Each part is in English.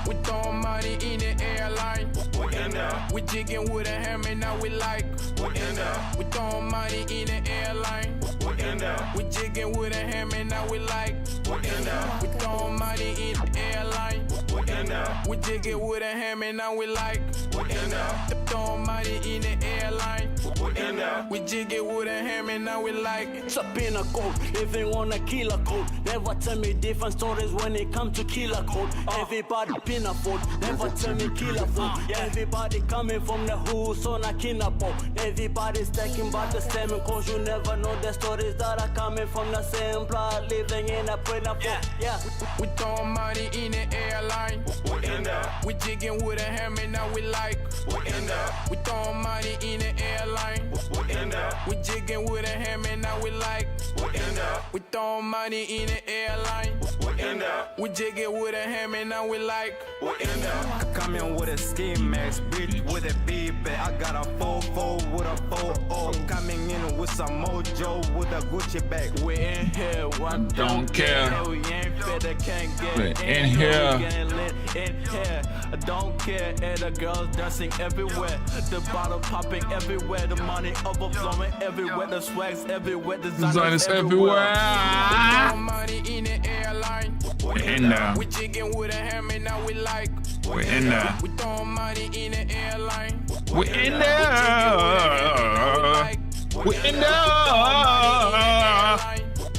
We throwing money in the airline. We in there. We jigging with a hammer, now we like. We in there. We throwing money in the airline. We in there. We jigging with a hammer, now we like. We in there. We throwing money in the airline. We in there. We jigging with a hammer, now we like. We in there. Throwing money in the airline. We in there. We jigging with a hammer, now we like. Up in a code, living on a killer code. Never tell me different stories when it comes to killer code. Everybody pin a fold, never tell me killer fold. Everybody coming from the hood, on a kinapo. Everybody stacking by the same cause you never know the stories that are coming from the same blood, living in a pin a fold. Yeah. We throwing money in the airline. We in there. We jigging with a hammer, now we like. We in there. We throwing money in the airline. We in there. We jigging with a hammer, now we like. We in there. We throwing money in the airline. We in there. We jigging with a hammer, now we like. We in there. I come in with a ski max, bitch, with a big bag. I got a 4-4 with a 4-0. Coming in with some mojo with a Gucci bag. We in here, one Don't care. We ain't fit, I can't get We in here. We getting lit in here. I don't care, and the girls dancing everywhere. The bottle popping everywhere. The money overflowing everywhere. The swags everywhere. Designers everywhere. everywhere. Money in the airline. We're in there. We jigging with a hammer, now we like. We're in there. We throwing money in the airline. We're in there. We're in there.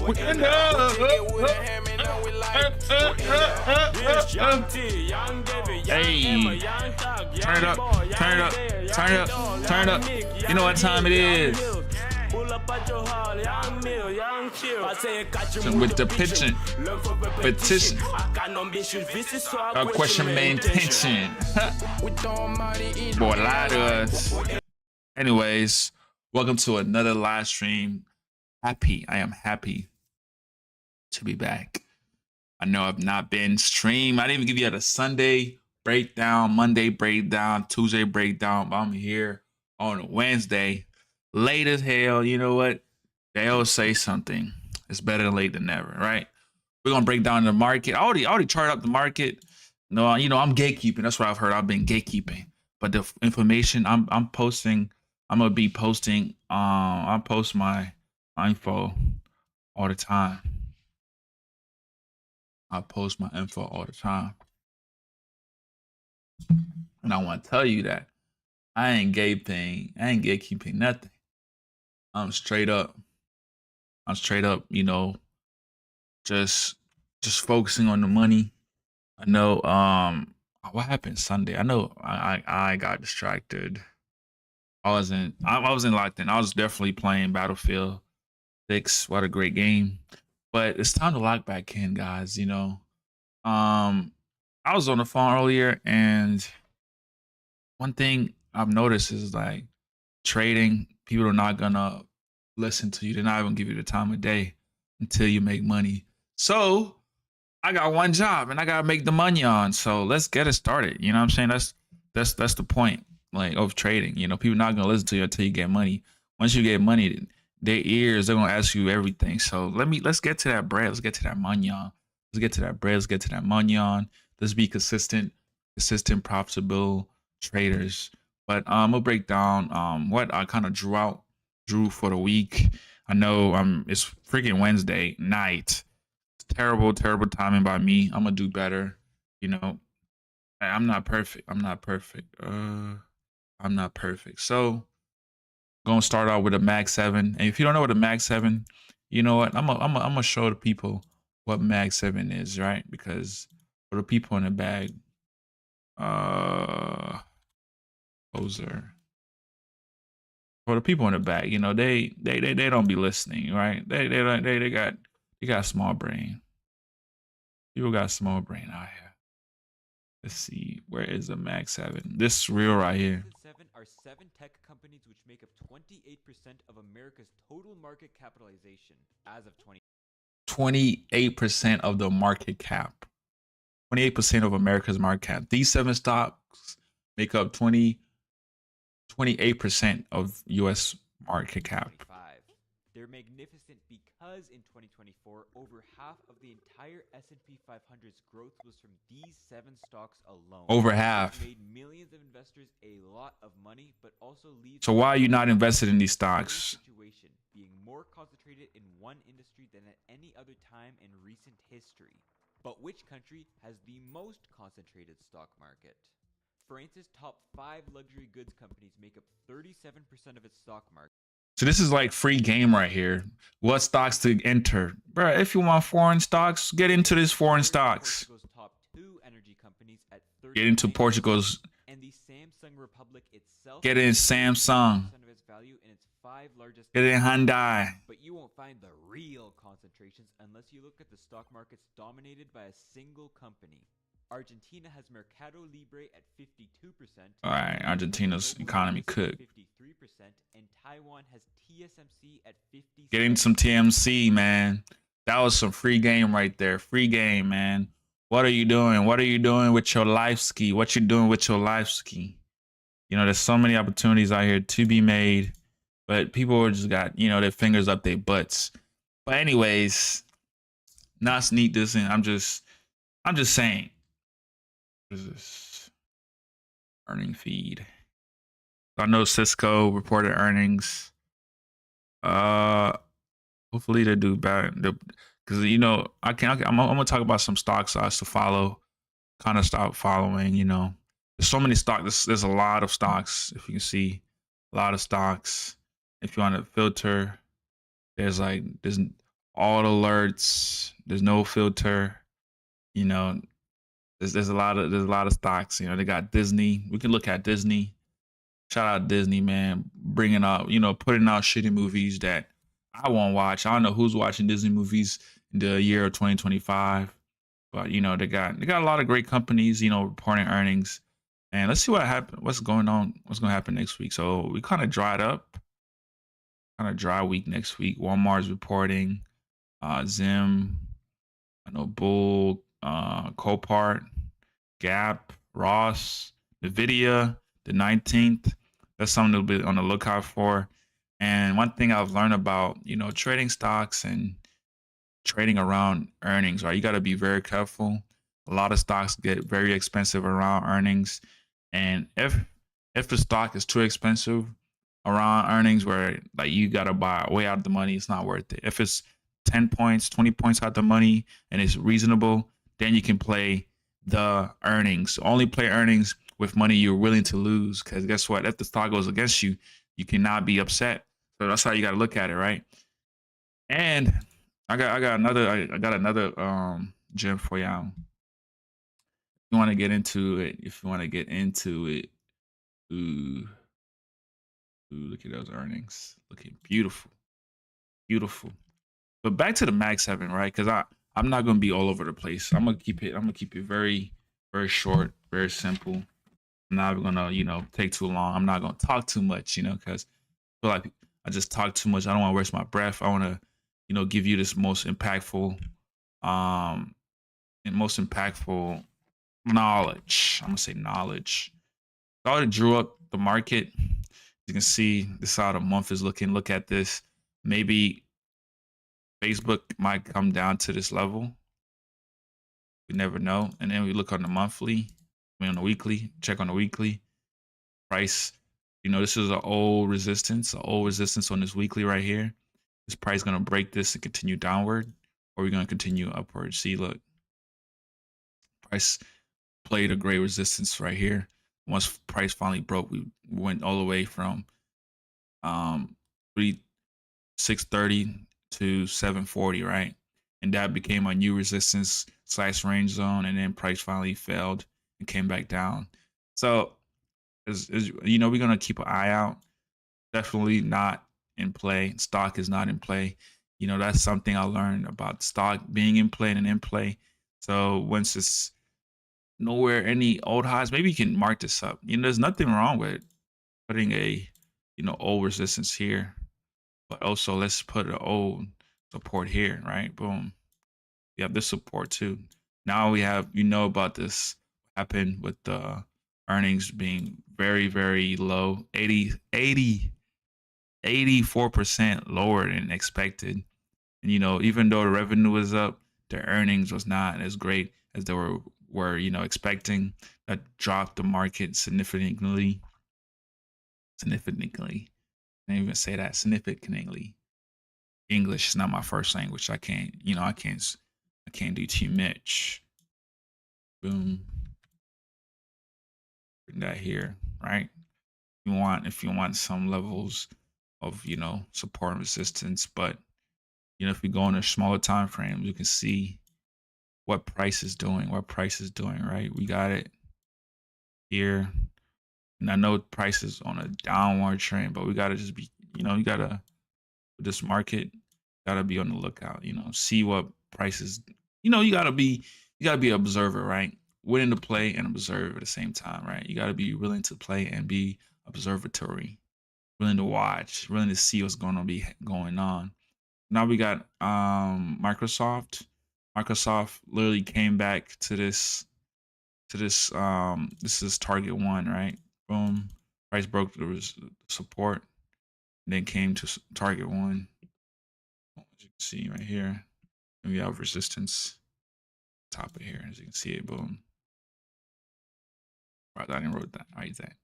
We're in there. Hey, turn it up, turn it up, turn it up, turn it up. You know what time it is. With the pitching, petition, a question main tension. Boy, lie to us. Anyways, welcome to another live stream. I am happy to be back. I know I've not been streamed. I didn't even give you a Sunday breakdown, Monday breakdown, Tuesday breakdown, but I'm here on a Wednesday. Late as hell. You know what? They always say something. It's better late than never, right? We're gonna break down the market. I already charted up the market. No, you know, I'm gatekeeping. That's what I've heard. I've been gatekeeping. But the information I'm posting, I'm gonna be posting. I post my info all the time. I post my info all the time. And I want to tell you that I ain't gatekeeping nothing. I'm straight up, you know, just focusing on the money. I know what happened Sunday. I know I got distracted. I wasn't locked in. I was definitely playing Battlefield 6. What a great game. But it's time to lock back in, guys. You know, I was on the phone earlier, and one thing I've noticed is like trading, people are not gonna listen to you. They're not even give you the time of day until you make money. So I got one job, and I gotta make the money on. So let's get it started. You know what I'm saying? That's the point, like, of trading. You know, people not gonna listen to you until you get money. Once you get money, their ears, they're gonna ask you everything. So let's get to that bread. Let's get to that money on. Let's get to that bread. Let's get to that money on. Let's be consistent, profitable traders. But I'm gonna break down what I kind of drew for the week. I know it's freaking Wednesday night. It's terrible timing by me. I'm gonna do better. You know, I'm not perfect. I'm not perfect. So gonna start out with a Mag 7. And if you don't know what a Mag 7, you know what? I'm gonna show the people what Mag 7 is, right? Because for the people in the bag, poser. For the people in the back, you know, they don't be listening, right? They got small brain. People got small brain out here. Let's see, where is the Mag 7? This reel right here. Are 7 tech companies which make up 28% of America's total market capitalization as of 28% of the market cap. 28% of America's market cap. These 7 stocks make up 28% of U.S. market cap. They're magnificent because in 2024, over half of the entire S&P 500's growth was from these 7 stocks alone. Over Which half. made millions of investors a lot of money, but also leaves So why are you not them invested in these in a stocks? situation, being more concentrated in one industry than at any other time in recent history. But which country has the most concentrated stock market? France's top 5 luxury goods companies make up 37% of its stock market. So this is like free game right here. What stocks to enter, bro? If you want foreign stocks, get into this foreign stocks. Portugal's top 2 energy companies at Get into 39%, Portugal's. and the Samsung Republic itself. Get in Samsung. Of its value in its 5 largest. Get in Hyundai. But you won't find the real concentrations unless you look at the stock markets dominated by a single company. Argentina has Mercado Libre at 52%. All right, Argentina's economy cooked. 53%, and Taiwan has TSMC at 50%. Getting some TMC, man. That was some free game right there. Free game, man. What are you doing? What are you doing with your life ski? What you doing with your life ski? You know, there's so many opportunities out here to be made, but people just got, you know, their fingers up their butts. But anyways, not sneak this in. I'm just saying. What is this? Earning feed. I know Cisco reported earnings. Hopefully they do better. Because, you know, I'm gonna talk about some stocks I used to follow. Kind of stop following, you know. There's so many stocks. There's a lot of stocks. If you can see, a lot of stocks. If you want to filter, there's all alerts. There's no filter. You know, there's a lot of stocks. You know, they got Disney. We can look at Disney. Shout out Disney, man, bringing out, you know, putting out shitty movies that I won't watch. I don't know who's watching Disney movies in the year of 2025, but you know, they got a lot of great companies, you know, reporting earnings. And let's see what happened. What's going on? What's going to happen next week? So we kind of dried up. Kind of dry week next week. Walmart's reporting. Zim. I know Bull. Copart. Gap. Ross. Nvidia. The 19th. That's something to be on the lookout for. And one thing I've learned about, you know, trading stocks and trading around earnings, right? You got to be very careful. A lot of stocks get very expensive around earnings. And if the stock is too expensive around earnings where like you got to buy way out of the money, it's not worth it. If it's 10 points, 20 points out the money and it's reasonable, then you can play the earnings. Only play earnings with money you're willing to lose. Because guess what? If the stock goes against you, you cannot be upset. So that's how you got to look at it, right? And I got another gem for y'all. You want to get into it, ooh, look at those earnings, looking beautiful. But back to the Mag 7, right? Because I'm not gonna be all over the place. I'm gonna keep it very, very short, very simple. I'm not gonna, you know, take too long. I'm not gonna talk too much, you know, because I feel like I just talk too much. I don't want to waste my breath. I want to, you know, give you this most impactful knowledge. I'm gonna say knowledge. I already drew up the market. You can see this is how the month is looking. Look at this. Maybe Facebook might come down to this level. We never know. And then we look on the monthly, on the weekly, check on the weekly price. You know, this is an old resistance on this weekly right here. This price gonna break this and continue downward, or we're gonna continue upward. See, look, price played a great resistance right here. Once price finally broke, we went all the way from 630 to 740, right? And that became a new resistance / range zone, and then price finally failed and came back down. So, you know, we're gonna keep an eye out. Definitely not in play. Stock is not in play. You know, that's something I learned about stock being in play and in play. So once it's nowhere any old highs, maybe you can mark this up. You know, there's nothing wrong with putting a, you know, old resistance here, but also let's put an old support here, right? Boom. We have this support too. Now we have, you know, about this happened with the earnings being very, very low. 80 84% lower than expected. And even though the revenue was up, the earnings was not as great as they were expecting. That dropped the market significantly. Significantly. I didn't even say that. Significantly. English is not my first language. I can't do too much. Boom. Bring that here, right? If you want some levels of support and resistance, but if we go on a smaller time frame, you can see what price is doing, right? We got it here. And I know price is on a downward trend, but we gotta just be, you gotta, with this market, gotta be on the lookout, see what prices, you gotta be an observer, right? Willing to play and observe at the same time, right? You gotta be willing to play and be observatory, willing to watch, willing to see what's going on. Now we got Microsoft. Microsoft literally came back to this this is target 1, right? Boom. Price broke the support, then came to target 1. As you can see right here, and we have resistance top of here. As you can see it, boom. Right, I didn't wrote that. Right there.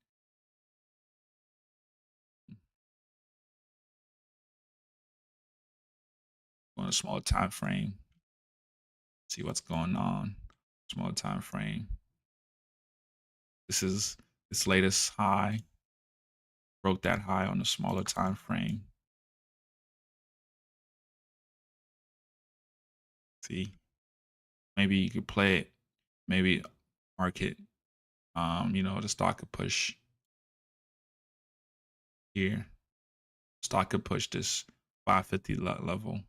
On a smaller time frame, see what's going on. Smaller time frame. This is its latest high. Broke that high on a smaller time frame. See, maybe you could play it. Maybe market. The stock could push here. Stock could push this 550 level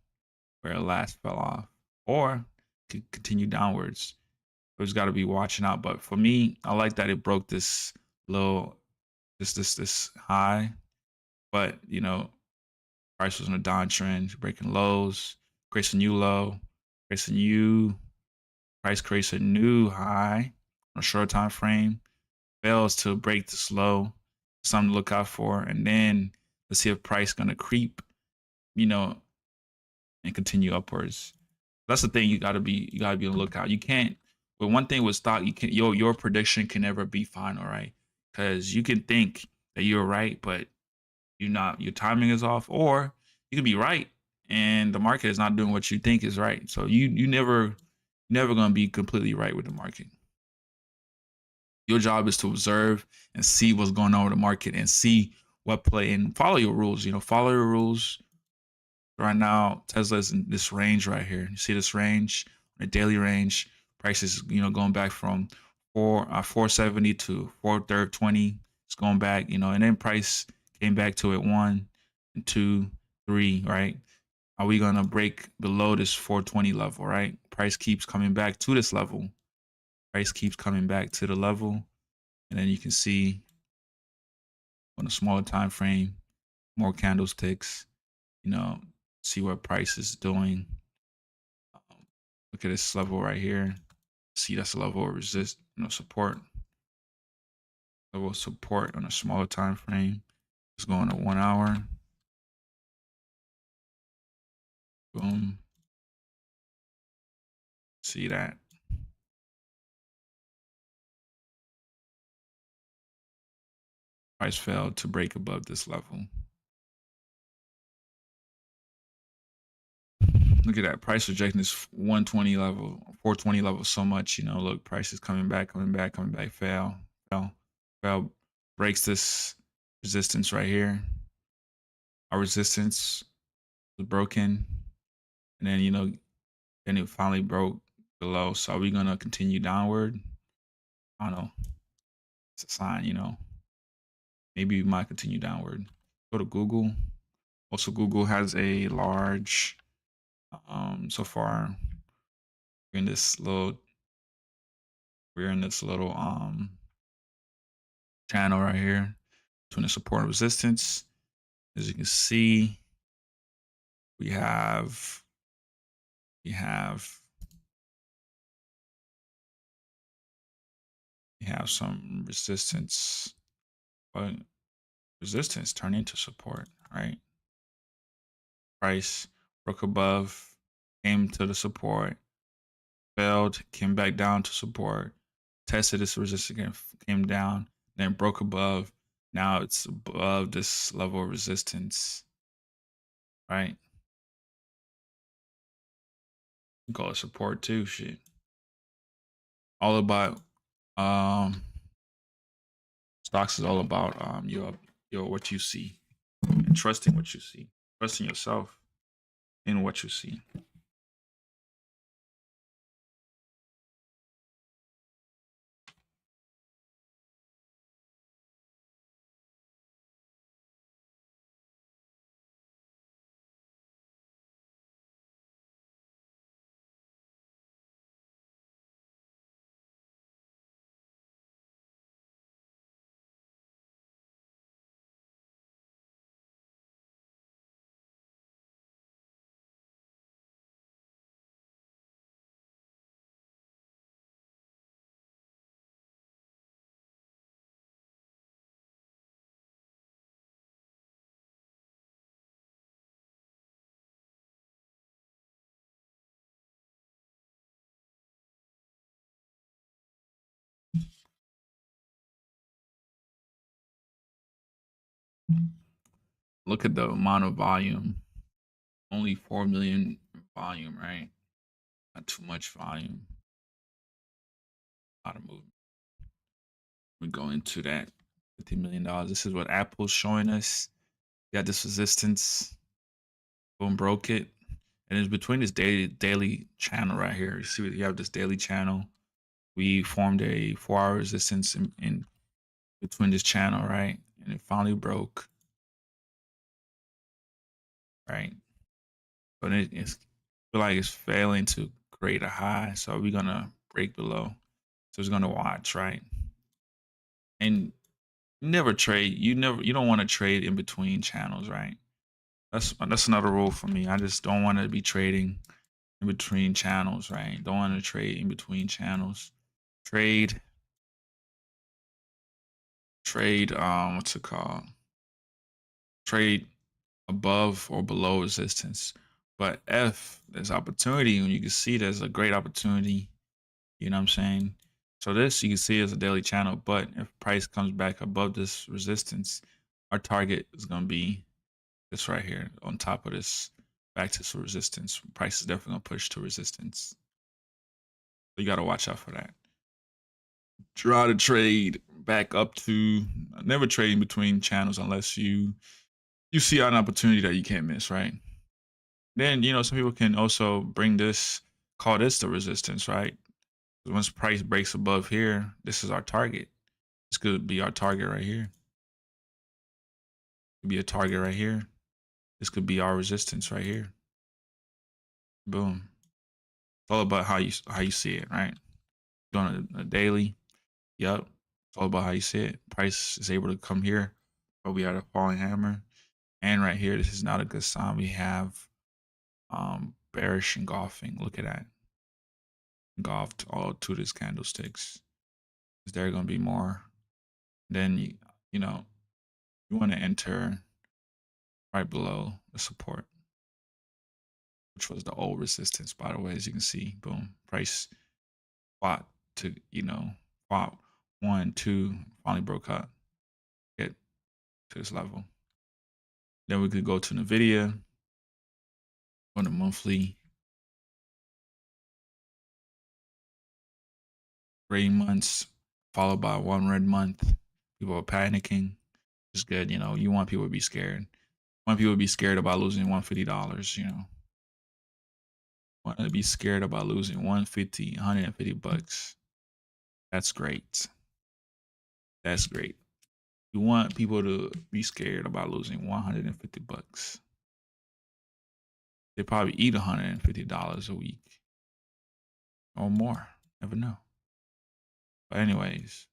where it last fell off, or could continue downwards. There's got to be watching out. But for me, I like that it broke this low, this high. But price was on a downtrend, breaking lows, creates a new low, creates a new price, creates a new high on a short time frame, fails to break this low, something to look out for, and then let's see if price gonna creep, and continue upwards. That's the thing. You gotta be on the lookout. You can't. But one thing with stock, you can your prediction can never be final, right? Because you can think that you're right, but you're not. Your timing is off, or you can be right and the market is not doing what you think is right. So you never gonna be completely right with the market. Your job is to observe and see what's going on with the market and see what play and follow your rules. Follow your rules. Right now, Tesla's in this range right here. You see this range, the daily range. Prices, going back from 470 to 420. It's going back, and then price came back to it 1 and 2, 3, right? Are we gonna break below this 420 level, right? Price keeps coming back to this level. Price keeps coming back to the level, and then you can see on a smaller time frame, more candlesticks, see what price is doing. Look at this level right here. See, that's a level of support. Level of support on a smaller time frame. It's going to 1 hour. Boom. See that? Price failed to break above this level. Look at that. Price rejecting this 120 level, 420 level so much. Look, price is coming back. Fail. Breaks this resistance right here. Our resistance was broken. And then, then it finally broke below. So are we going to continue downward? I don't know. It's a sign, Maybe we might continue downward. Go to Google. Also, Google has a large, so far, we're in this little channel right here between the support and resistance. As you can see, we have some resistance, but resistance turned into support, right? Price broke above, came to the support, failed, came back down to support, tested this resistance again, came down, then broke above. Now it's above this level of resistance, right? You call it support too, shit. All about stocks is all about your what you see and trusting what you see, trusting yourself in what you see. Look at the amount of volume. Only 4 million volume, right? Not too much volume. A lot of movement. We go into that $50 million. This is what Apple's showing us. Got this resistance. Boom, broke it. And it's between this daily channel right here. You see, you have this daily channel. We formed a 4-hour resistance in between this channel, right? And it finally broke. Right. But it's feel like it's failing to create a high. So we're gonna break below. So it's gonna watch, right? And never trade. You don't want to trade in between channels, right? That's another rule for me. I just don't want to be trading in between channels, right? Don't want to trade in between channels. Trade what's it called? Trade above or below resistance. But if there's opportunity, when you can see there's a great opportunity, you know what I'm saying? So this you can see as a daily channel, but if price comes back above this resistance, our target is gonna be this right here on top of this, back to some resistance. Price is definitely gonna push to resistance. So you gotta watch out for that. Try to trade back up to, never trading between channels unless you see an opportunity that you can't miss, right? Then, some people can also bring this, call this the resistance, right? Once price breaks above here, this is our target. This could be our target right here. Could be a target right here. This could be our resistance right here. Boom. It's all about how you see it, right? Doing a daily. Yep. It's all about how you see it. Price is able to come here, but we had a falling hammer. And right here, this is not a good sign. We have bearish engulfing. Look at that. Engulfed all two of these candlesticks. Is there going to be more? Then you want to enter right below the support, which was the old resistance, by the way. As you can see, boom, price fought to fought 1, 2, finally broke up, get to this level. Then we could go to Nvidia on the monthly. 3 months followed by 1 red month. People are panicking. It's good, you want people to be scared. You want people to be scared about losing $150, Want to be scared about losing $150 That's great. That's great. You want people to be scared about losing $150. They probably eat $150 a week or more. Never know. But anyways,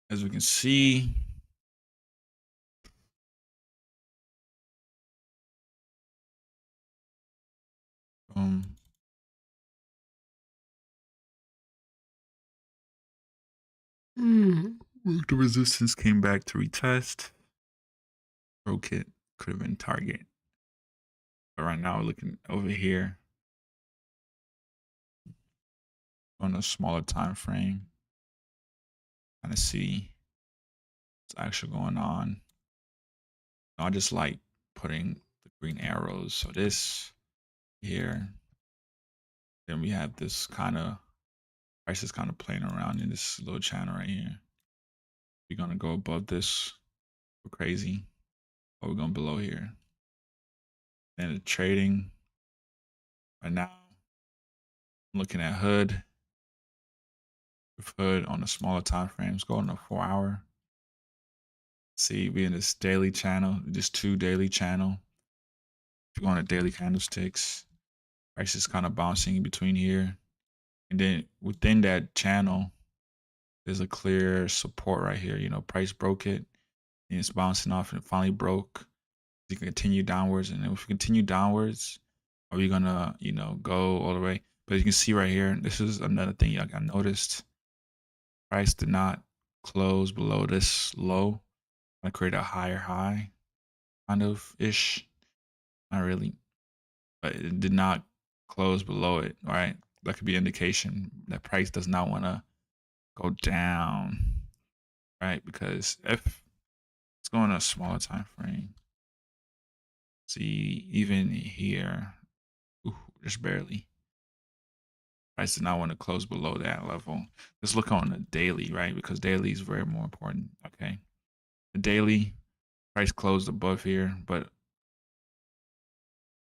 as we can see, The resistance came back to retest. Broke it. Could have been target. But right now, we're looking over here on a smaller time frame. Kind of see what's actually going on. I just like putting the green arrows. So this here, then we have this kind of price is kind of playing around in this little channel right here. We're gonna go above this, go crazy, or we're going below here. And the trading right now, I'm looking at hood. With hood on the smaller time frames, go on the 4 hour. See, we in this daily channel, just 2 daily channel. If you go on the daily candlesticks, price is kind of bouncing in between here. And then within that channel, there's a clear support right here. You know, price broke it and it's bouncing off and it finally broke. You can continue downwards. And then if you continue downwards, are we gonna, you know, go all the way? But you can see right here, this is another thing I noticed. Price did not close below this low. I create a higher high, kind of ish. Not really, but it did not close below it. Right, that could be an indication that price does not want to go down, right? Because if it's going on a smaller time frame, see even here, just barely. Price does not want to close below that level. Let's look on the daily, right? Because daily is very more important. Okay, the daily price closed above here, but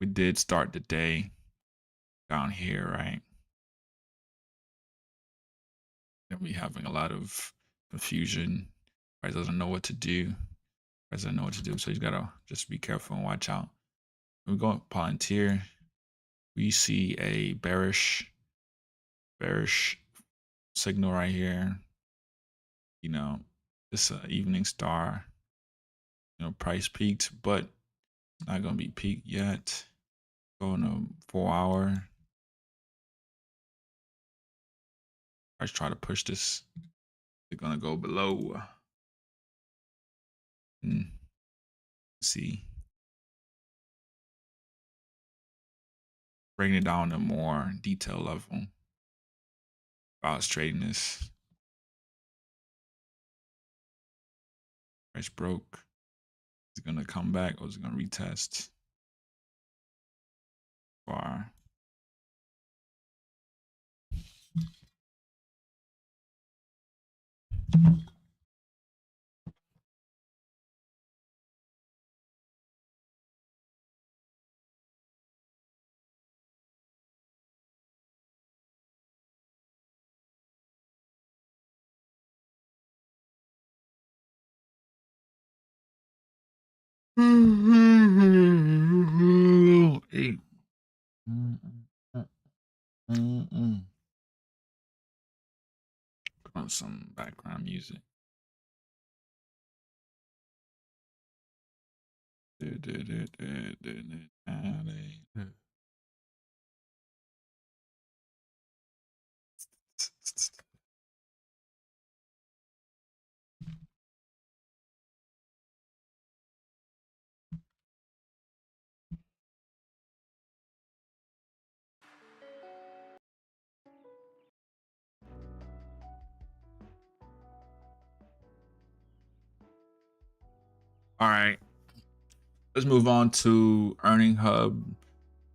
we did start the day down here, right? And we having a lot of confusion. Price doesn't know what to do. Price doesn't know what to do, so you gotta just be careful and watch out. When we go up Palantir, we see a bearish signal right here. You know, it's an evening star. You know, price peaked, but not gonna be peaked yet. Going to 4 hour. Price try to push this. They're gonna go below. See, bringing it down to more detail level. About trading this. Price broke. Is it gonna come back or is it gonna retest? Bar. Hey. Put on some background music. All right. Let's move on to Earning Hub.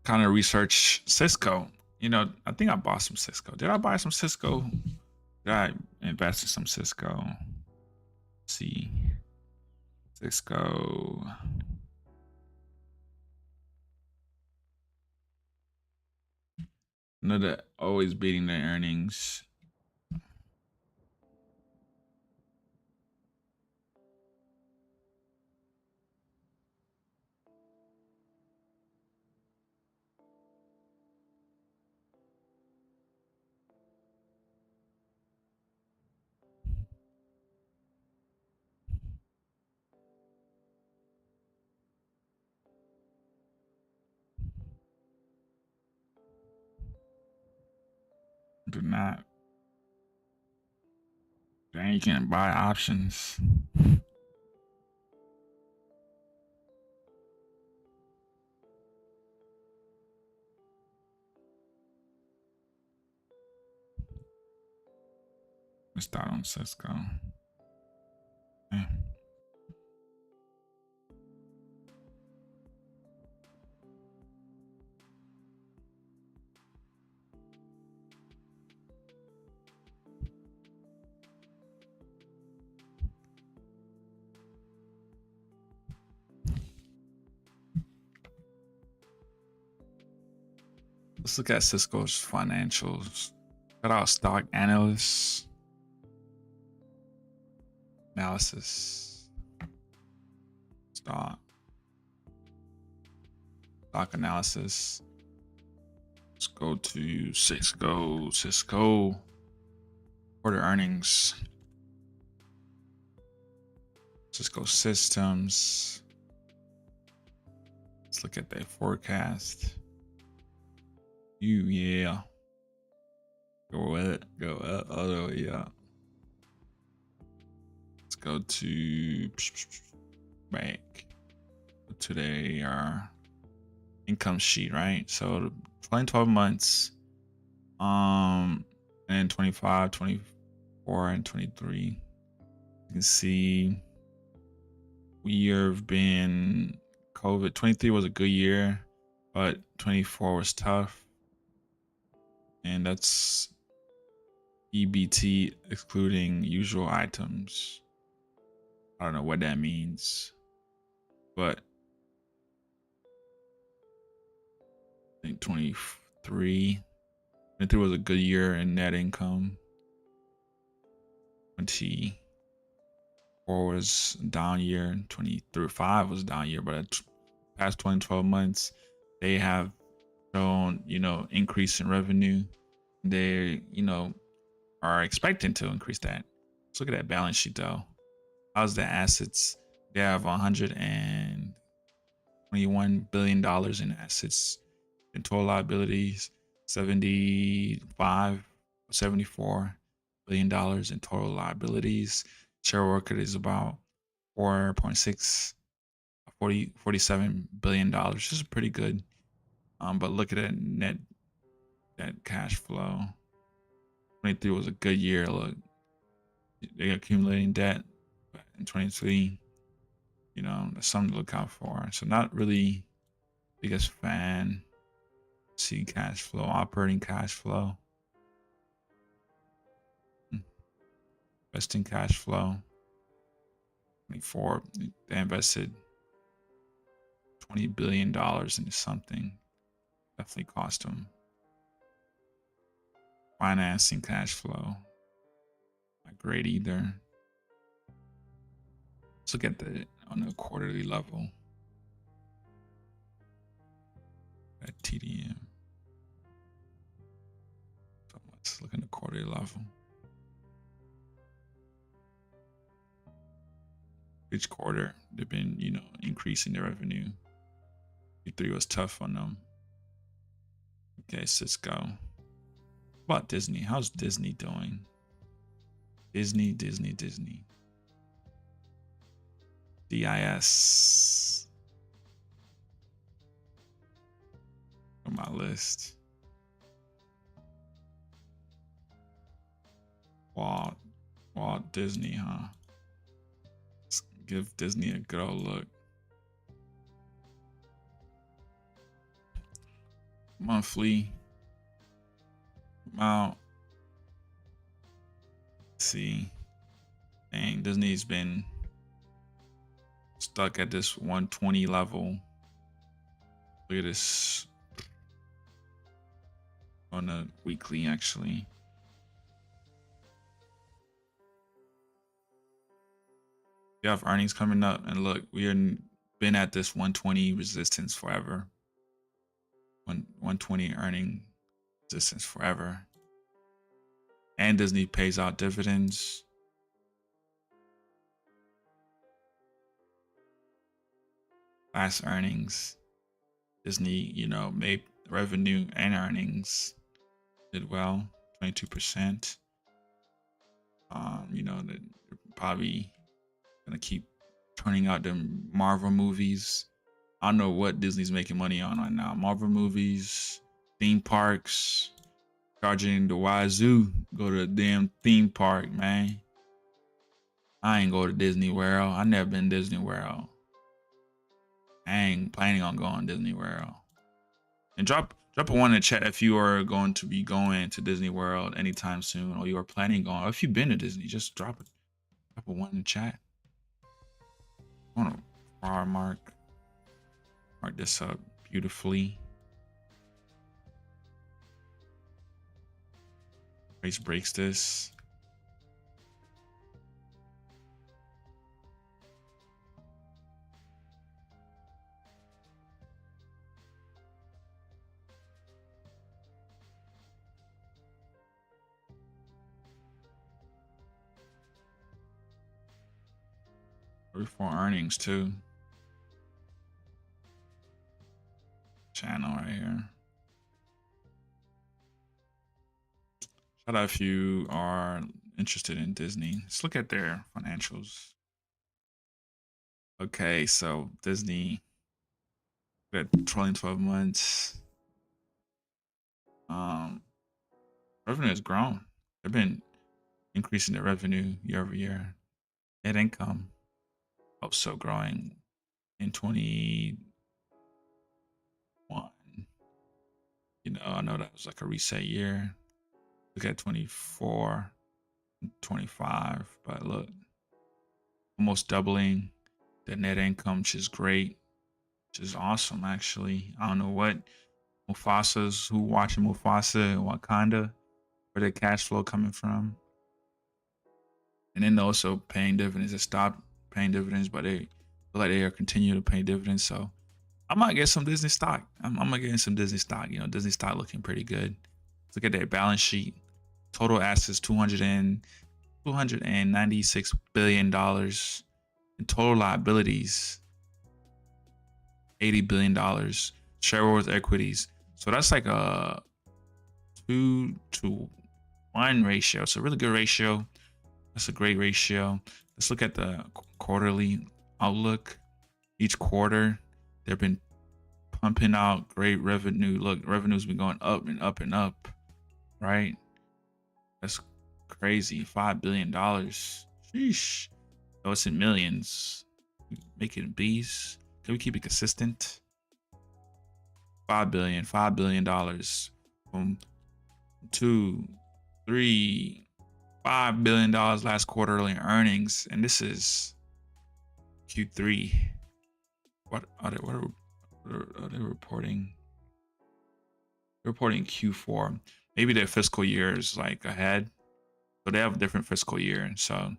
Kind of research Cisco. You know, I think I bought some Cisco. Did I buy some Cisco? Did I invest in some Cisco? Let's see. Cisco. know that always beating their earnings. Do not Then you can buy options. Let's start on Cisco. Okay. Let's look at Cisco's financials. Got our stock analysis. Stock analysis. Let's go to Cisco quarter earnings. Cisco Systems. Let's look at their forecast. Yeah. Go up, all the way up. Let's go to bank. Today our income sheet, right? So 12 months, and 25, 24, and 23. You can see we have been COVID. 23 was a good year, but 24 was tough. And that's EBT excluding usual items. I don't know what that means, but I think 23 was a good year in net income. 24 was a down year. 25 was a down year, but past 12 months, they have shown, increase in revenue. They, are expecting to increase that. Let's look at that balance sheet though. How's the assets? They have $121 billion in assets, and total liabilities $74 billion in total liabilities. Share market is about $47 billion, which is pretty good. But look at that net cash flow. 23 was a good year. Look, they accumulating debt. In 23, there's something to look out for. So not really biggest fan. See cash flow, operating cash flow, investing cash flow. 24, they invested $20 billion into something. Definitely cost them. Financing cash flow, not great either. Let's look at on the quarterly level. At TDM. So let's look at the quarterly level. Each quarter, they've been, increasing their revenue. Q3 was tough on them. Okay, Cisco. What about Disney? How's Disney doing? Disney. DIS. On my list. Walt Disney, huh? Let's give Disney a good old look. Monthly amount. Let's see. Dang, Disney's been stuck at this 120 level. Look at this on a weekly, actually. We have earnings coming up, and look, we have been at this 120 resistance forever. 120 earning resistance forever. And Disney pays out dividends. Last earnings, Disney, made revenue and earnings did well, 22%. You know, they're probably gonna keep turning out them Marvel movies. I don't know what Disney's making money on right now. Marvel movies, theme parks, charging the wazoo. Go to a damn theme park, man. I ain't go to Disney World. I never been to Disney World. I ain't planning on going to Disney World. And drop a one in the chat if you are going to be going to Disney World anytime soon, or you are planning on. Or if you've been to Disney, just drop a one in the chat. I want to mark this up beautifully. Race breaks this. For earnings too. Channel right here. Shout out if you are interested in Disney. Let's look at their financials. Okay, so Disney, that trailing 12 months. Revenue has grown. They've been increasing their revenue year over year. Net income also growing in 21. You know, I know that was like a reset year. Look at 24, 25, but look, almost doubling the net income, which is great, which is awesome actually. I don't know what who watching Mufasa and Wakanda, where the cash flow coming from. And then also paying dividends. They stopped paying dividends, but they feel like they are continuing to pay dividends. So I might get some Disney stock. I'm gonna get in some Disney stock. You know, Disney stock looking pretty good. Let's look at their balance sheet. Total assets $296 billion. And total liabilities $80 billion. Shareholders' equities. So that's like a 2-to-1 ratio. It's a really good ratio. That's a great ratio. Let's look at the quarterly outlook. Each quarter, they've been pumping out great revenue. Look, revenue's been going up and up and up, right? That's crazy. $5 billion. Sheesh. Oh, it's in millions. Make it in B's. Can we keep it consistent? $5 billion from 2, 3, $5 billion last quarterly earnings, and this is Q3. What are they reporting? They're reporting Q4. Maybe their fiscal year is like ahead, so they have a different fiscal year. So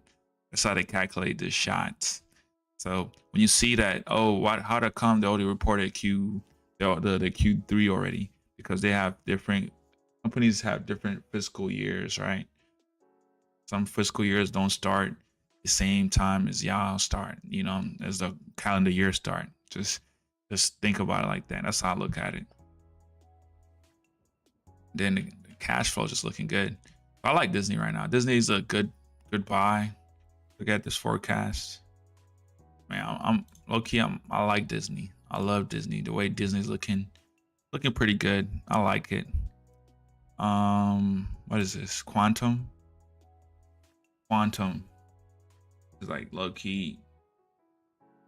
that's how they calculate this shot. So when you see that, how to come they already reported the Q3 already, because they have different companies have different fiscal years, right? Some fiscal years don't start the same time as y'all start, you know, as the calendar year start. Just think about it like that. That's how I look at it. Then the cash flow is just looking good. I like Disney right now. Disney's a good buy. Look at this forecast. Man, I'm low-key, I like Disney. I love Disney. The way Disney's looking pretty good. I like it. What is this? Quantum is like low-key.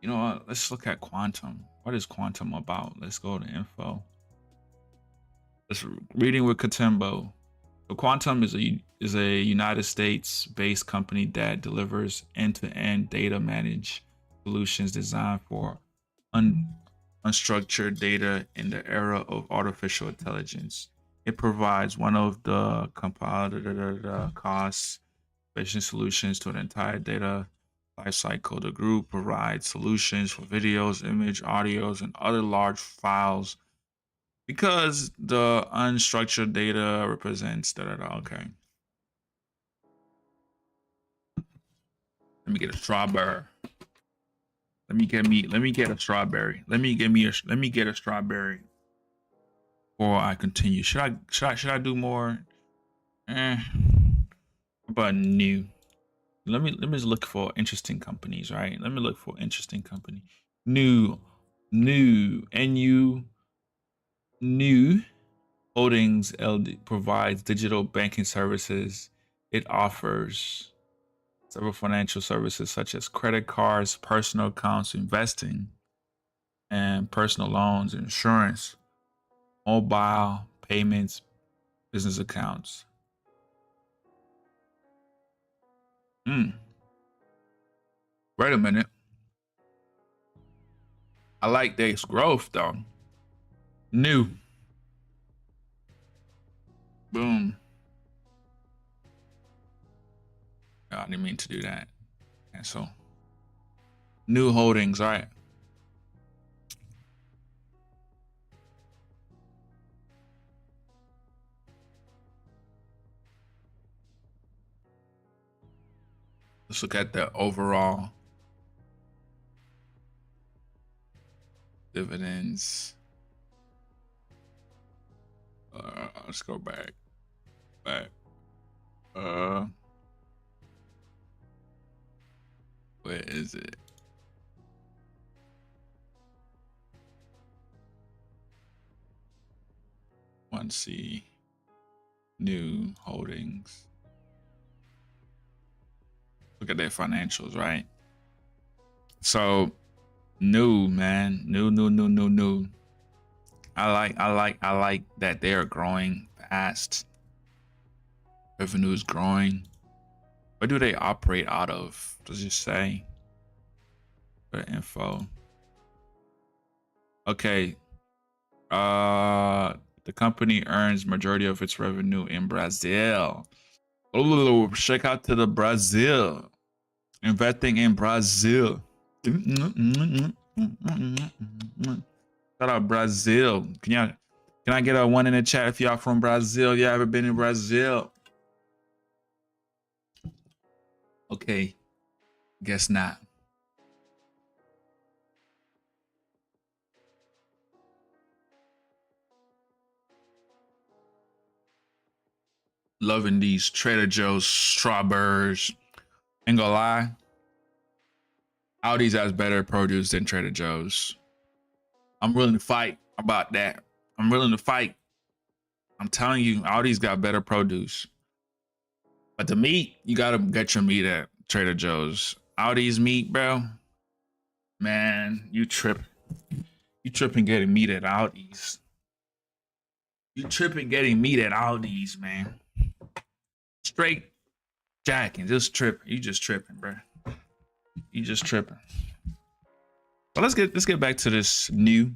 You know what? Let's look at Quantum. What is Quantum about? Let's go to info. Let's reading with Katembo. So Quantum is a United States-based company that delivers end-to-end data managed solutions designed for unstructured data in the era of artificial intelligence. It provides one of the cost efficient solutions to an entire data lifecycle. The group provides solutions for videos, image, audios, and other large files because the unstructured data represents okay. Let me get a strawberry. Let me get a strawberry. Let me get a strawberry before I continue. Should I do more? But new. let me just look for interesting companies, right? Let me look for interesting company. New Holdings LD provides digital banking services. It offers several financial services such as credit cards, personal accounts, investing, and personal loans, insurance, mobile payments, business accounts. Wait a minute. I like this growth though. New. Boom. Oh, I didn't mean to do that. Cancel. New Holdings, all right. Let's look at the overall dividends. Let's go back. Where is it? One C. New Holdings. Look at their financials, right? So new, man. New. I like that they are growing fast. Revenue is growing. Where do they operate out of? Does it say? The info. Okay. The company earns majority of its revenue in Brazil. Oh, check out to the Brazil. Investing in Brazil. Shout out Brazil. Can I get a one in the chat if y'all from Brazil? You ever been in Brazil? Okay. Guess not. Loving these Trader Joe's strawberries. Ain't gonna lie. Aldi's has better produce than Trader Joe's. I'm willing to fight about that. I'm willing to fight. I'm telling you, Aldi's got better produce. But the meat, you gotta get your meat at Trader Joe's. Aldi's meat, bro. Man, you tripping. You tripping getting meat at Aldi's. You tripping getting meat at Aldi's, man. Straight jacking, just tripping. You just tripping, bro. You just tripping. But let's get back to this New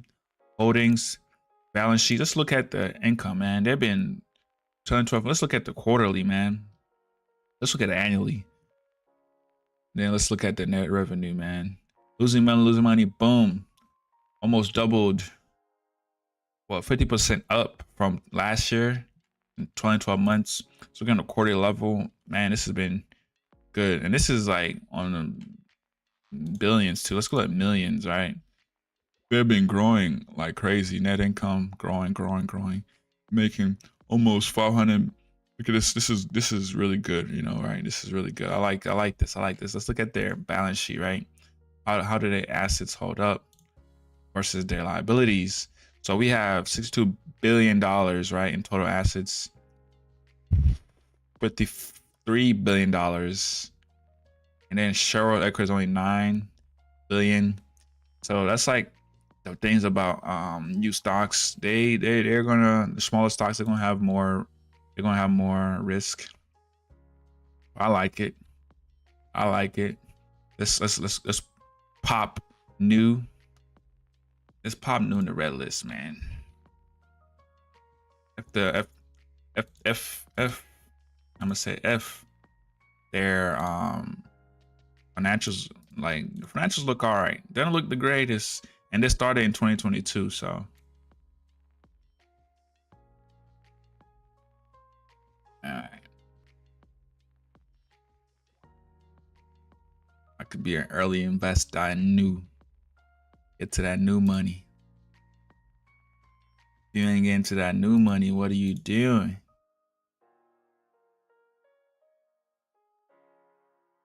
Holdings balance sheet. Let's look at the income, man. They've been 2012. Let's look at the quarterly, man. Let's look at it annually. Then let's look at the net revenue, man. Losing money, boom. Almost doubled. Well, 50% up from last year in 2012 months. So we're on a quarterly level. Man, this has been good. And this is like on the billions too. Let's go at millions, right? They've been growing like crazy. Net income growing, making almost 500. Look at this. This is really good, you know, right? This is really good. I like this. Let's look at their balance sheet, right? How do their assets hold up versus their liabilities? So we have $62 billion, right, in total assets. $53 billion. And then shareholder equity is only $9 billion. So that's like the things about new stocks. They're gonna, the smaller stocks are gonna have more, they're gonna have more risk. I like it. Let's pop new. Let's pop new in the red list, man. I'm gonna say F. Their financials, like the financials look all right. They don't look the greatest, and they started in 2022, so. All right. I could be an early investor. I knew. Get to that new money. If you ain't getting to that new money, what are you doing?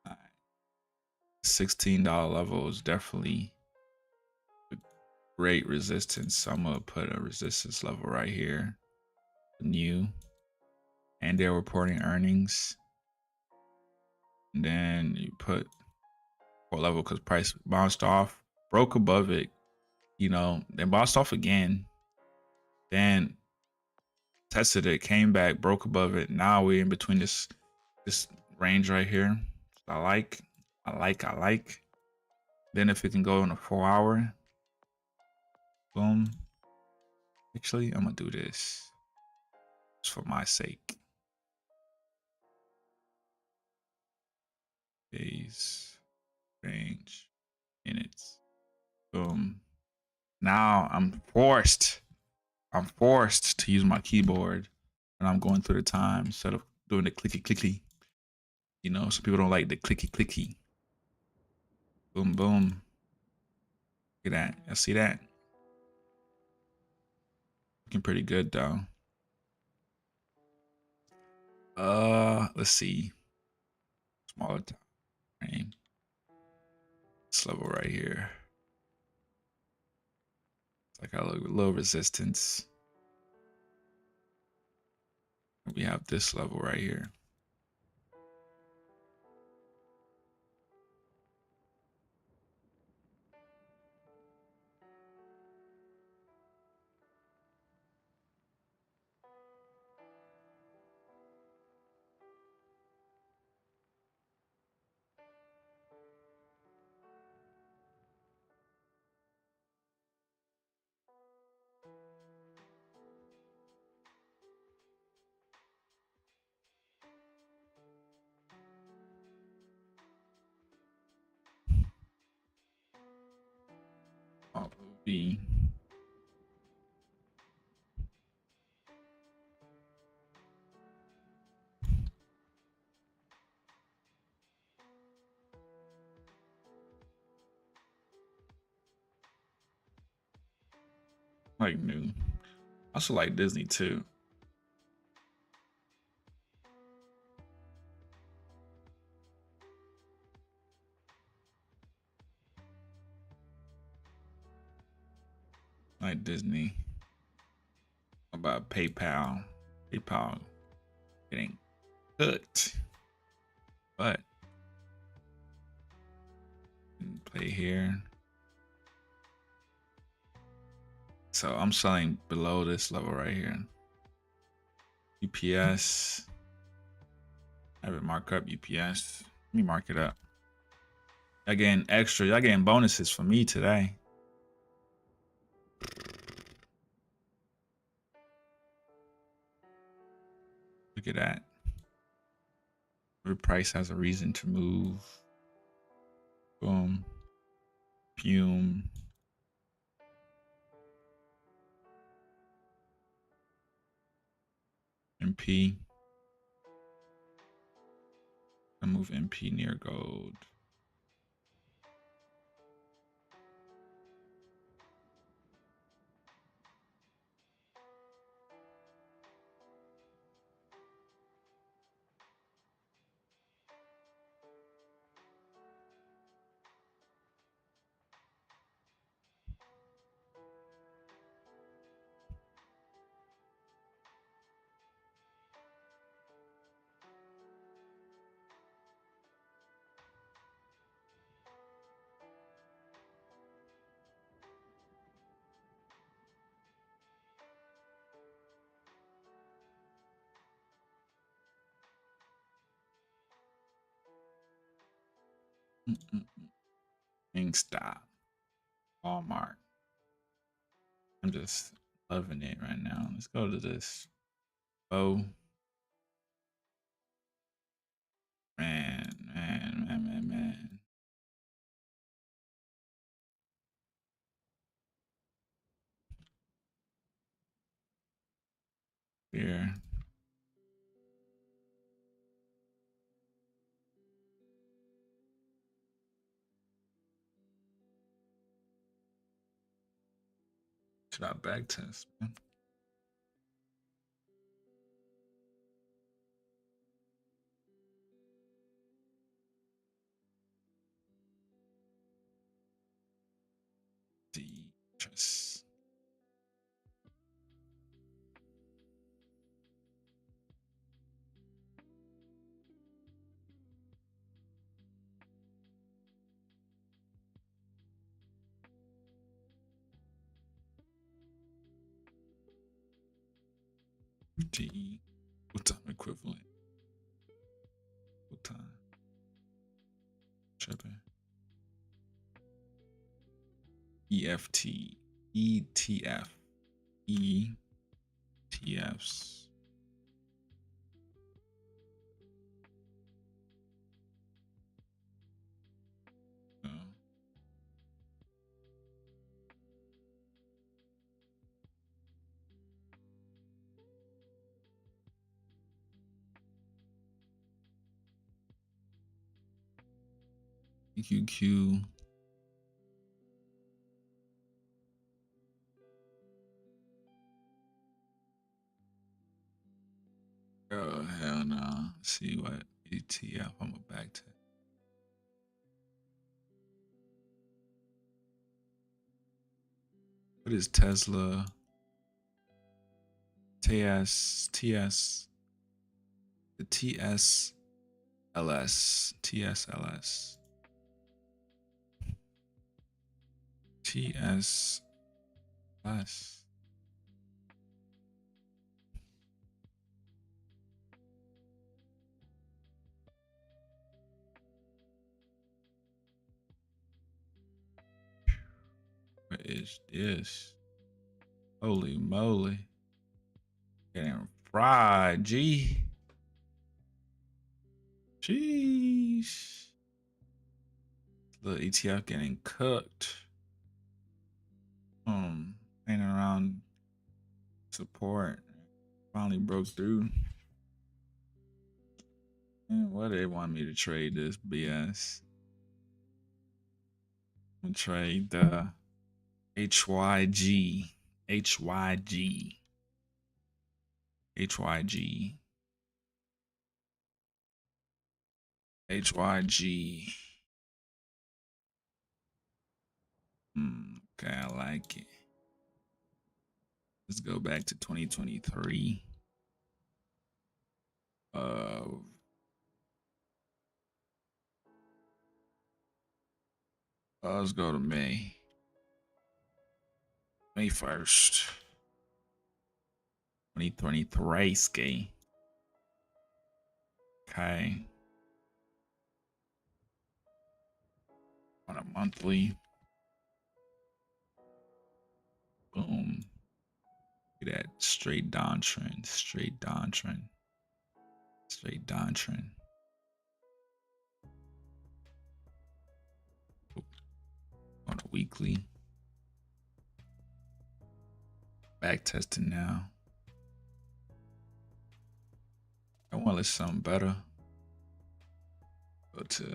All right. $16 level is definitely a great resistance. So I'm gonna put a resistance level right here. New. And they're reporting earnings. And then you put what level because price bounced off, broke above it, you know, then bounced off again. Then tested it, came back, broke above it. Now we're in between this range right here. I like. Then if it can go in a 4-hour, boom. Actually, I'm gonna do this just for my sake. Days, range, minutes, boom. Now I'm forced to use my keyboard when I'm going through the time instead of doing the clicky clicky. You know, some people don't like the clicky clicky. Boom, boom. Look at that. Y'all see that? Looking pretty good though. Let's see. Smaller time frame. This level right here. It's like a little resistance. We have this level right here. B. Like new. I also like Disney too. Like Disney. About PayPal. PayPal getting cooked. But play here. So I'm selling below this level right here. UPS. I have it mark up UPS. Let me mark it up. Y'all getting extra. Y'all getting bonuses for me today. Look at that. Every price has a reason to move. Boom. Fume. MP. I move MP near gold. Wingstop. Walmart. I'm just loving it right now. Let's go to this. Oh. Man. Here. Should I back test, man? TE. Full-time equivalent. Full-time. Tripping. EFT. ETF. ETFs. Oh. EQQ. Oh hell no. Let's see what ETF I'm gonna back to. What is Tesla? TS. The TSLS. TSLS. TSLS. What is this? Holy moly. Getting fried, G. Jeez. Little ETF getting cooked. Hanging around support. Finally broke through. Man, why they want me to trade this BS? I'm gonna trade the HYG. HYG. HYG. HYG. Okay, I like it. Let's go back to 2023. Let's go to May 1st, 2023 ski. Okay. On a monthly. Boom. Look at that straight down trend. Straight down trend. Straight down trend. On a weekly. Back testing now. I want to something better. Go to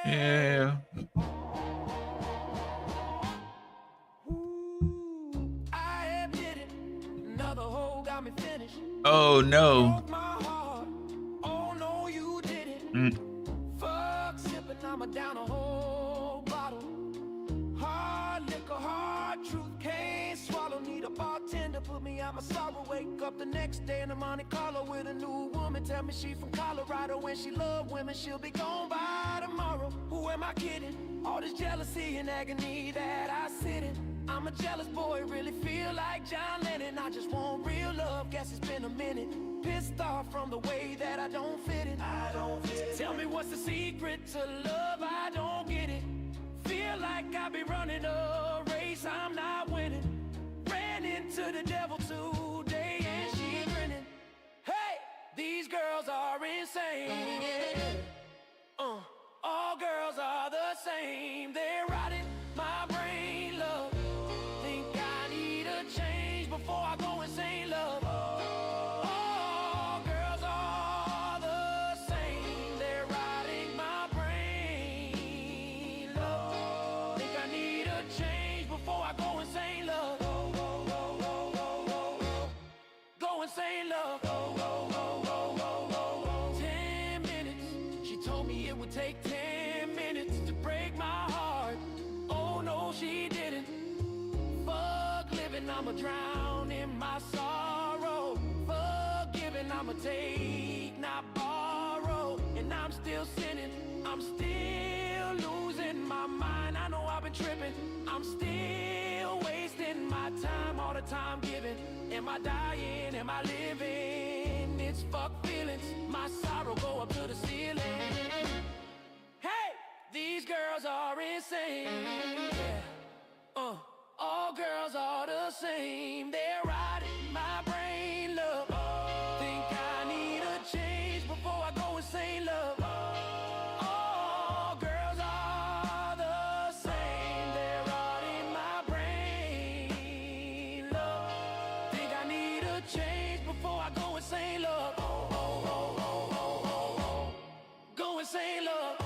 yeah. Oh no. Oh no, you didn't. Fuck sipping, I'm down a whole bottle. Hard liquor, hard truth, can't swallow. Need a bartender, put me on my sorrow. Wake up the next day in a Monte Carlo with a new woman. Tell me she from Colorado. When she love women, she'll be gone by tomorrow. Who am I kidding? All this jealousy and agony that I sit in. I'm a jealous boy, really feel like John Lennon. I just want real love, guess it's been a minute. Pissed off from the way that I don't fit it. Tell me what's the secret to love, I don't get it. Feel like I be running a race, I'm not winning. Ran into the devil today and she grinning. Hey, these girls are insane. All girls are the same, they're rotting my brain, love. Think I need a change before I go insane, love. All girls are the same, they're rotting my brain, love. Think I need a change before I go insane, love. Go insane, love. take 10 minutes to break my heart. Oh no, she didn't. Fuck living, I'ma drown in my sorrow. Forgiving, I'ma take, not borrow. And I'm still sinning, I'm still losing my mind. I know I've been tripping, I'm still wasting my time. All the time giving, am I dying, am I living? It's fuck feelings, my sorrow go up to the ceiling. Hey, these girls are insane. Yeah. All girls are the same. They're riding my brain, love. Think I need a change before I go insane, love. All girls are the same. They're riding my brain, love. Think I need a change before I go insane, love. Go insane, love.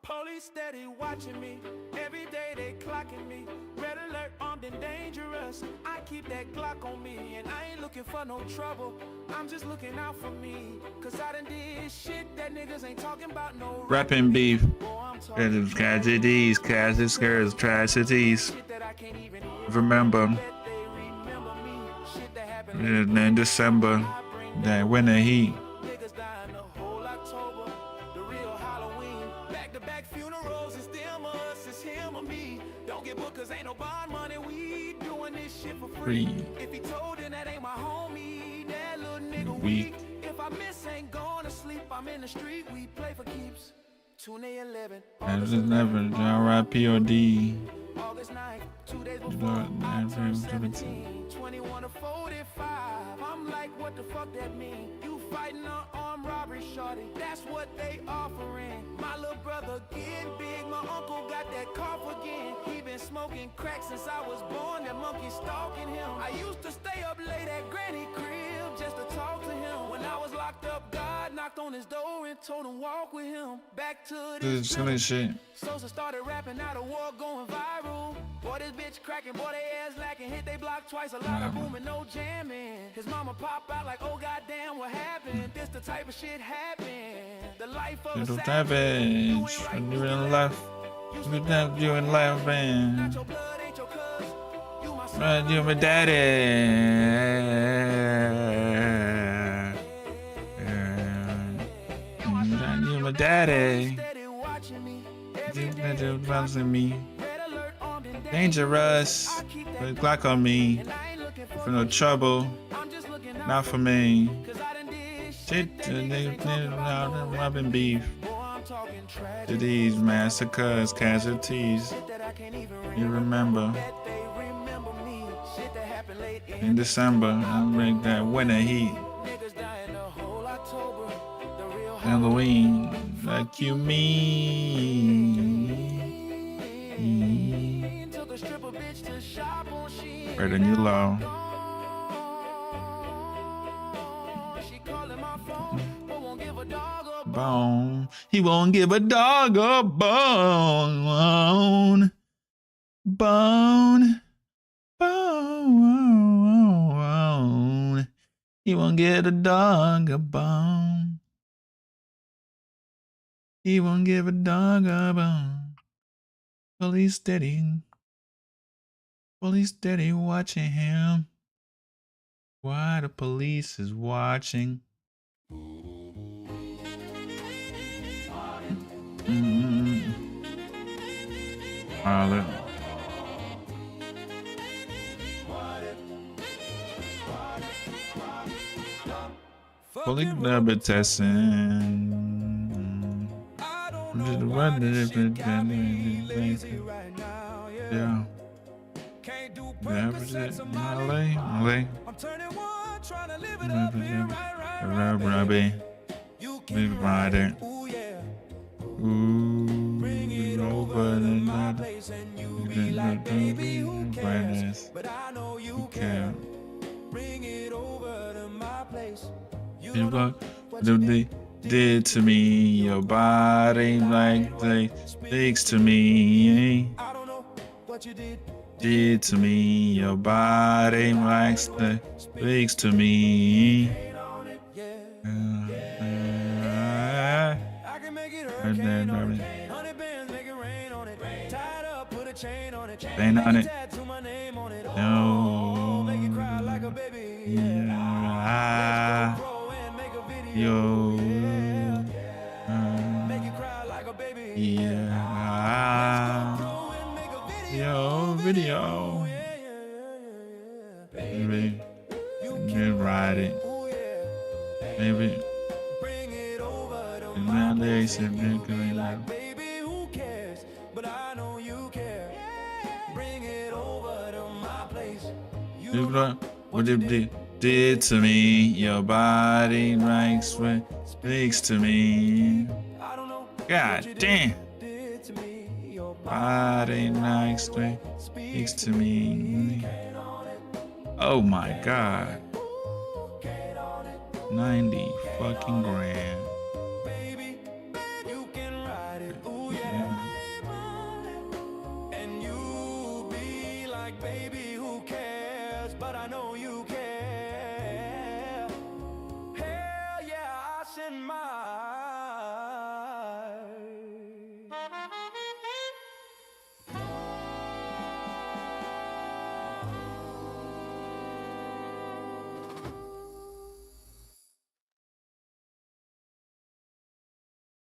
Police steady watching me. Every day they clocking me. Red alert, armed and dangerous. I keep that Glock on me, and I ain't looking for no trouble. I'm just looking out for me. Cause I done did shit that niggas ain't talking about no Rapping beef. It's tragedies, cast girls, tragedies. Remember, in December, that winter heat. Niggas dying the whole October, the real Halloween. Back-to-back funerals, it's them or us, it's him or me. Don't get booked cause ain't no bond money, we doing this shit for free. If he told him that ain't my homie, that little nigga weak. If I miss, ain't going to sleep, I'm in the street, we play for keeps. Tune 11, August 11, R.I.P.O.D. August 9th, 2 days before I turned 17, 21 to 45. I'm like, what the fuck that mean? You fighting an armed robbery, shorty, that's what they offering. My little brother getting big, my uncle got that cough again. He been smoking crack since I was born, that monkey stalking him. I used to stay up late at granny crib just to talk to him. When I was locked up, God knocked on his door and told him walk with him. Back to this shit. Sosa started rapping, out of war going viral. Boy, this bitch cracking, boy, they ass lacking. Hit they block twice, a lot of booming, no jamming. His mama pop out like, oh goddamn, what happened? This the type of shit happen. The life of a savage. When you in left, you left, you in left, man. Not your blood, ain't your cuz. You my son. Right, you my daddy. You my daddy. Steady watching me. You better bouncing me. Dangerous. With Glock on me. For no trouble. Not for me. Shit, nigga, robbing beef. To these massacres, casualties. You remember. In December, I bring that winter heat. Halloween, like you mean. Better than you low. Bone. He won't give a dog a bone. Bone. Bone. He won't get a dog a bone. He won't give a dog a bone. Police steady watching him. Why the police is watching? Harlot. Fully double testing. I don't I'm just know why wondering this if shit it's got me gonna lazy be right now, yeah. Yeah. Can't do Yeah, Percocets or Molly. Molly. Molly. I'm turning one, trying to live it up here, right, Robbie. You Big can ride rider. it, ooh yeah. Ooh. Bring it over to my place and you be like, baby, who cares? But I know you care. Bring it over to my place. You You don't know got what what they did to me. Your body like they speaks to me. I don't know what you did. Did to me. Your body like they speaks to me. I can make it And then, hurricane on Robbie. it. 100 bands, make it rain on it. Tied up, put a chain on it. Chain on Make it. a tattoo my name on it. No. Make you cry like a baby. Yeah. Grow and make a video. Yo. Make you cry like a baby. Yeah. Grow and make a video. Yo, video. Baby, you ride it. Baby, Bring it over to and my now they place. said they're going Like, out. baby, who cares? But I know you care. Bring it over to my place. You You don't know know what you did to me. Your body likes what speaks to me. I don't know. God damn. Did to me. Your Body likes what speaks to me. Oh my God. 90 fucking grand. baby, you can ride it. Ooh yeah. And you be like, baby, who cares? But I know you care. Hell yeah, I send my.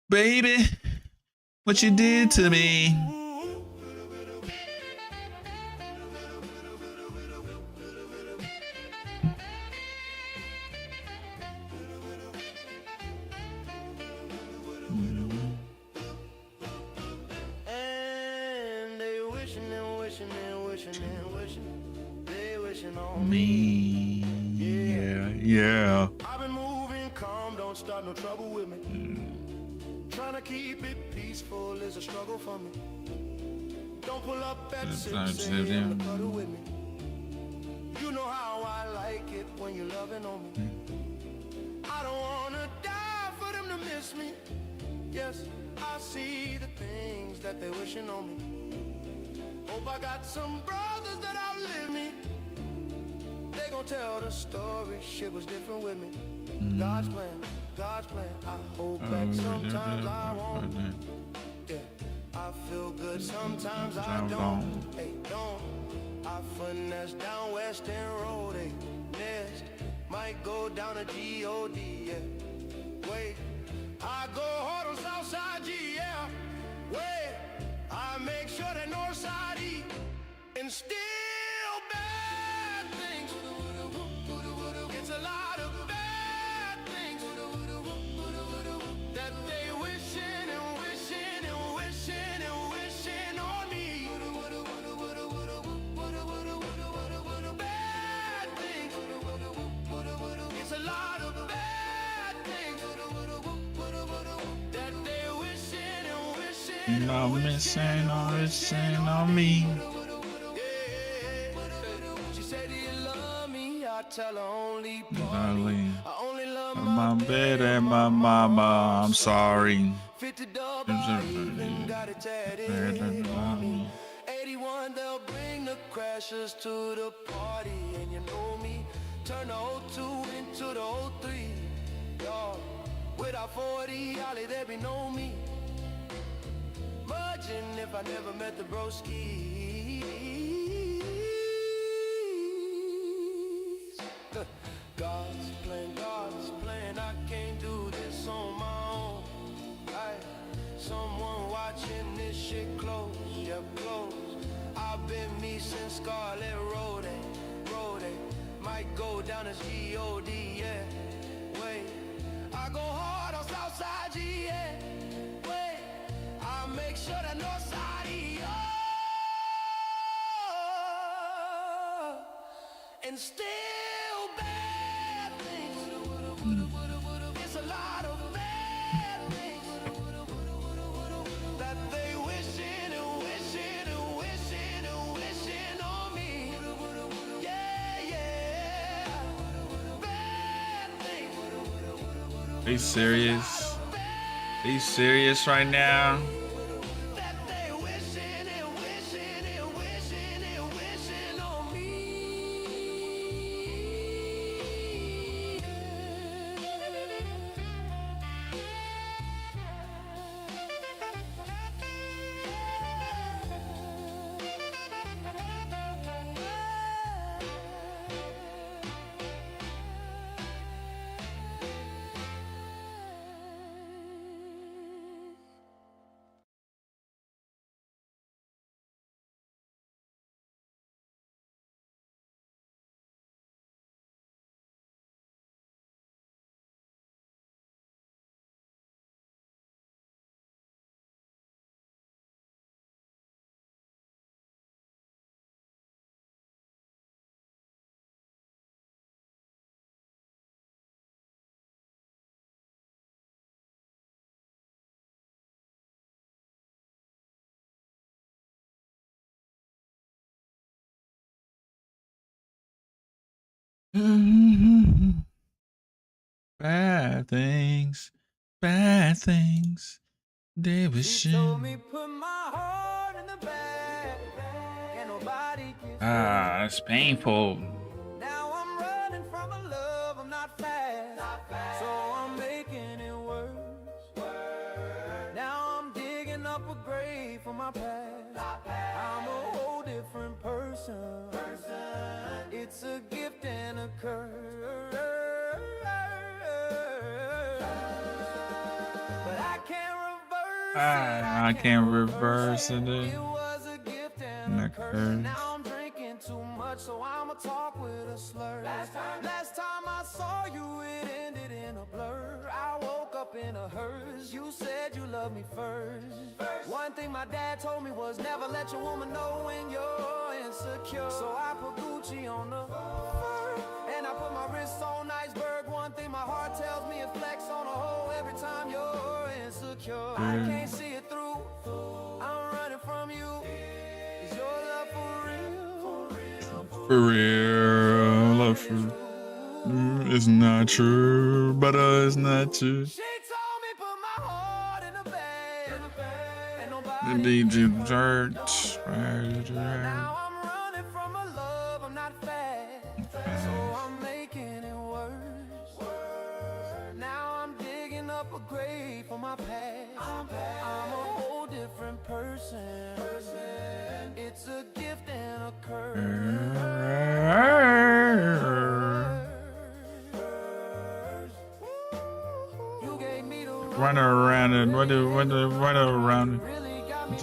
Baby, what you did to me. And they wishing and wishing and wishing and wishing. They wishing on Me. Yeah. I've been moving calm, don't start no trouble with me. Trying to keep it peaceful is a struggle for me. Don't pull up at 6 a.m. to cuddle with me. You know how I like it when you're loving on me. I don't wanna die for them to miss me. Yes, I see the things that they're wishing on me. Hope I got some brothers that outlive me. They gon' tell the story, shit was different with me. God's plan, I hold back sometimes I won't. Yeah, I feel good sometimes I don't. Hey, don't. I finesse down west and road, hey, nest. Might go down to G-O-D, yeah. Wait, I go hard on Southside G, yeah. Wait, I make sure that Northside E. And still bad things. It's a lot of bad things that they wishing and wishing and wishing and wishing on me. Bad things. It's a lot of bad things that they wishing and wishing. No missing or wishing on me. She said, do you love me? I tell her only Darling, I only love my bed and my mama, I'm sorry. 50 dub, I even got it tatted on me. 81, they'll bring the crashers to the party. And you know me, turn the 02 into the 03. Dog, without 40, Ollie, there be no me. Imagine if I never met the broskies. God's plan, I can't do this on my own. Someone watching this shit close, yeah, close. I've been me since Scarlet Road, might go down as G-O-D, yeah. Wait, I go hard on Southside GA. Wait, I make sure that Northside EO. And still bad things. It's a lot of bad things that they wishing and wishing and wishing and wishing on me. Yeah, yeah. Bad things. Are you serious? Are you serious right now? That they wishing and wishing and wishing and wishing on me. Bad things, bad things. They wish. Told me put my heart in the bag. Can't nobody kiss Ah, that's painful. Now I'm running from a love I'm not fast. So I'm making it worse. Now I'm digging up a grave for my past. I'm a whole different person. It's a gift and a curse. But I can't reverse I can't reverse it. it was a gift and a curse. Now I'm drinking too much, so I'ma talk with a slur. Last time I saw you, it ended in a blur. I woke up in a hearse. You said you loved me first. One thing my dad told me was never let your woman know when you're insecure. So I put Gucci on the fur, and I put my wrist on iceberg. One thing my heart tells me is flex on a hoe every time you're insecure. I can't see it through. I'm running from you. Is your love for real? For real, love for it's not true, but it's not true. She told me put my heart in a bag. And The nobody DJ dirt. Now I'm running from a love I'm not fast. So I'm making it worse. Now I'm digging up a grave for my past. I'm a whole different person. It's a gift and a curse. You gave me the Run around it, run around it. really got me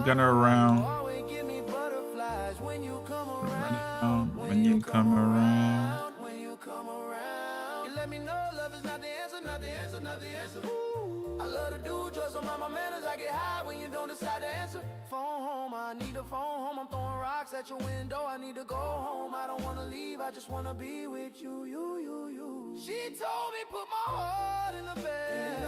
Gun around. always give me butterflies when you come When you come around. When you come around, you let me know love is not the answer, not the answer, not the answer. Ooh, I love to do drugs on my manners. I get high when you don't decide to answer. Phone home, I need a phone home. I'm throwing rocks at your window. I need to go home. I don't wanna leave. I just wanna be with you, you. She told me put my heart in the bed,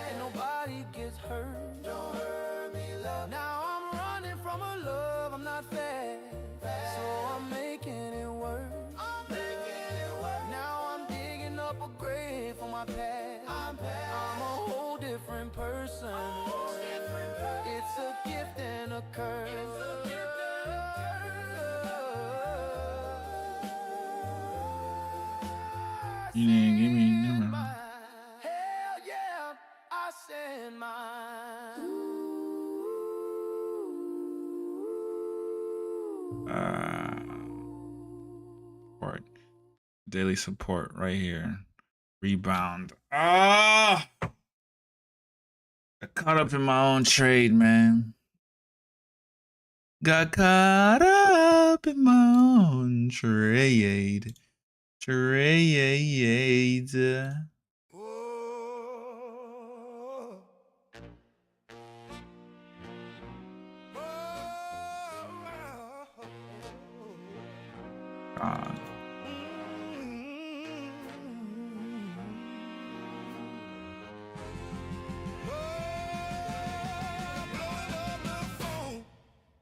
and nobody gets hurt. Don't hurt me, love. Now I'm running from a love I'm not fair. So I'm making it work. Now I'm digging up a grave for my past. I'm a whole different person. It's a gift and a curse. You didn't give me number. Hell yeah, I send mine. Support. Daily support right here. Rebound. Ah! Got caught up in my own trade, man. Got caught up in my own trade. Trades. God.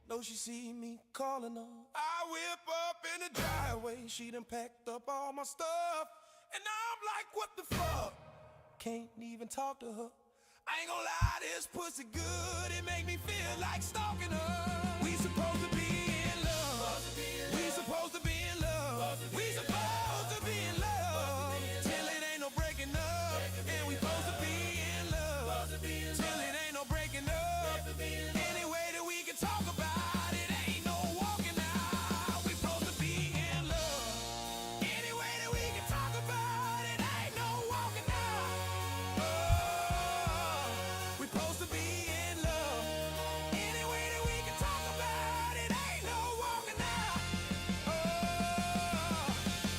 Know she see me calling her. I whip up in the driveway. She done packed up all my stuff. And I'm like, what the fuck? Can't even talk to her. I ain't gonna lie, this pussy good. It make me feel like stalking her. We supposed to be in love. We supposed to be in love. We supposed to be in love. Till it ain't no breaking up. And we supposed to be in love. Till it ain't no breaking up. Any way that we can talk about it, ain't no walking out. We supposed to be in love. Any way that we can talk about it, ain't no walking out. Oh, we supposed to be in love. Any way that we can talk about it, ain't no walking out. Oh,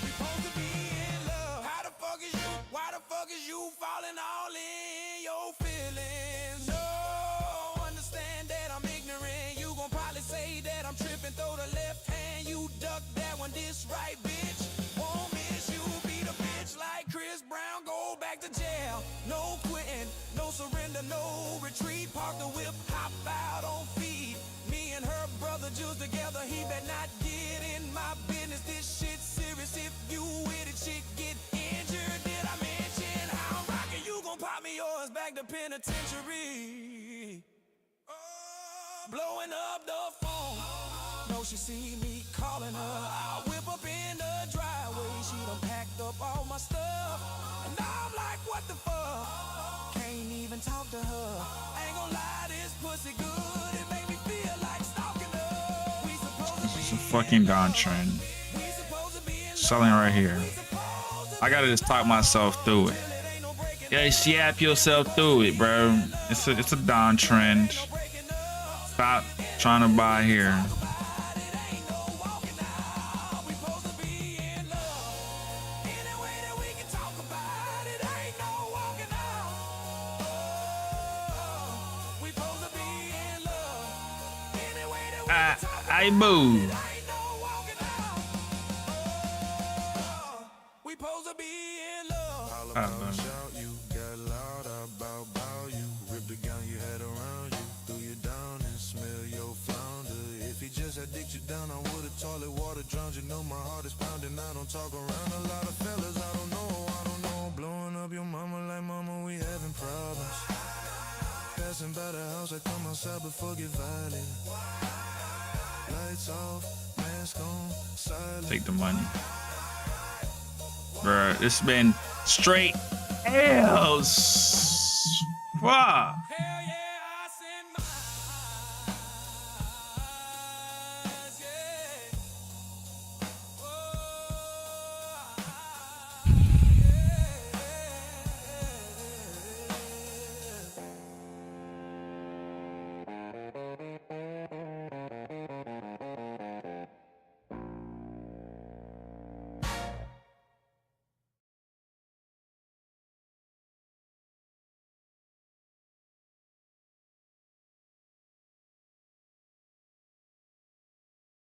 we supposed to be in love. How the fuck is you? Why the fuck is you falling all in your feelings? No, understand that I'm ignorant. You gon' probably say that I'm tripping. Throw the left hand, you duck that one. This right, bitch. Won't miss you. Be the bitch like Chris Brown. Go back to jail. No quitting, no surrender, no retreat. Park the whip, hop out on feet. Me and her brother Jules together. He better not get in my business. This shit serious. If you with it, shit get injured. Did I mention how I'm rocking? You gon' pop me yours back to penitentiary. Blowing up the phone. No, she see me calling her. I whip up in the driveway. She done packed up all my stuff. And I'm like, what the fuck? Can't even talk to her. Ain't gonna lie, this pussy good. It make me feel like stalking her. We supposed to This is a be fucking Don trend. we supposed to be in Selling right here. supposed to I gotta just talk myself through it. it ain't no breaking Yeah, yap yourself through it, bro. It's a Don trend. Stop trying to buy here. I move. We supposed to be in love. All about Shout you, got loud about you. Rip the gun you had around you. Threw you down and smell your flounder. If he just had dicked you down, I would've toilet water drowned you. Know my heart is pounding. I don't talk around a lot of fellas. I don't know. Blowing up your mama like mama, we having problems. Passing by the house, I come outside before get violent. Lights off, mask on, silent. Take the money. Bruh, this been straight L's. Fuck. Hell yeah, I send mine,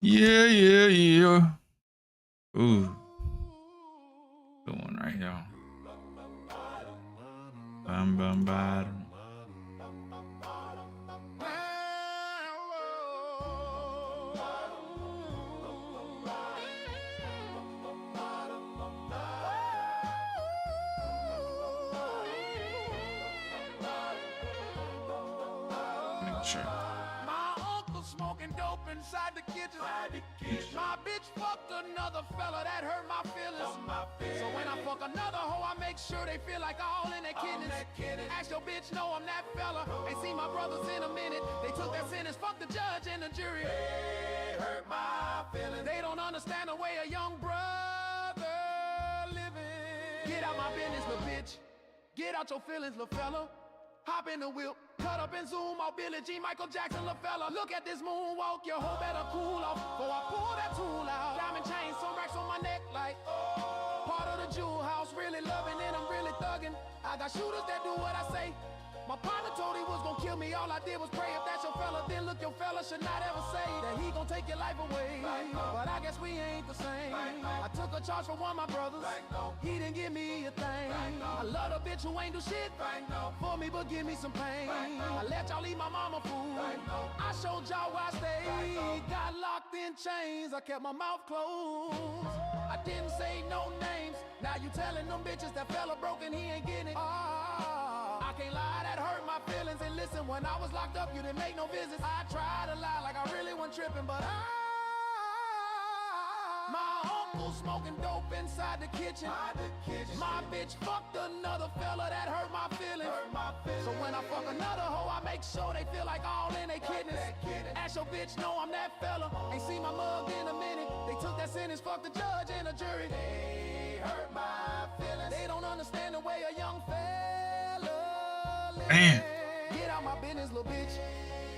yeah. Yeah. Ooh. Good one right here. Bum, bottom. Make sure. My uncle smoking dope inside the kitchen. My bitch fucked another fella that hurt my feelings. So when I fuck another hoe, I make sure they feel like all in their kidneys. Ask your bitch, know I'm that fella. Ain't seen my brothers in a minute. They took their sentence, fuck the judge and the jury. They hurt my feelings. They don't understand the way a young brother living. Get out my business, little bitch. Get out your feelings, little fella. Hop in the whip, cut up and zoom out Billie Jean, Michael Jackson, La Fella. Look at this moonwalk, your hoe better cool off. Before I pull that tool out. Diamond chain, some racks on my neck like, oh. the jewel house, really loving and I'm really thugging. I got shooters that do what I say. My partner told he was gonna kill me, all I did was pray. If that's your fella, then look, your fella should not ever say that he gonna take your life away. But I guess we ain't the same. I took a charge for one of my brothers, he didn't give me a thing. I love a bitch who ain't do shit for me, but give me some pain. I let y'all eat my mama food, I showed y'all where I stayed. Got locked in chains, I kept my mouth closed. I didn't say no names, now you telling them bitches that fella broken, he ain't getting it. I can't lie, that hurt my feelings. And listen, when I was locked up, you didn't make no visits. I tried to lie like I really wasn't tripping, but my uncle smoking dope inside the kitchen. My bitch fucked another fella, that hurt my feelings. So when I fuck another hoe, I make sure they feel like all in they kidneys. Ask your bitch, know I'm that fella. Ain't seen my mug in a minute. They took that sentence, fuck the judge and the jury. They hurt my feelings. They don't understand the way a young fella lives. Damn. Get out my business, little bitch.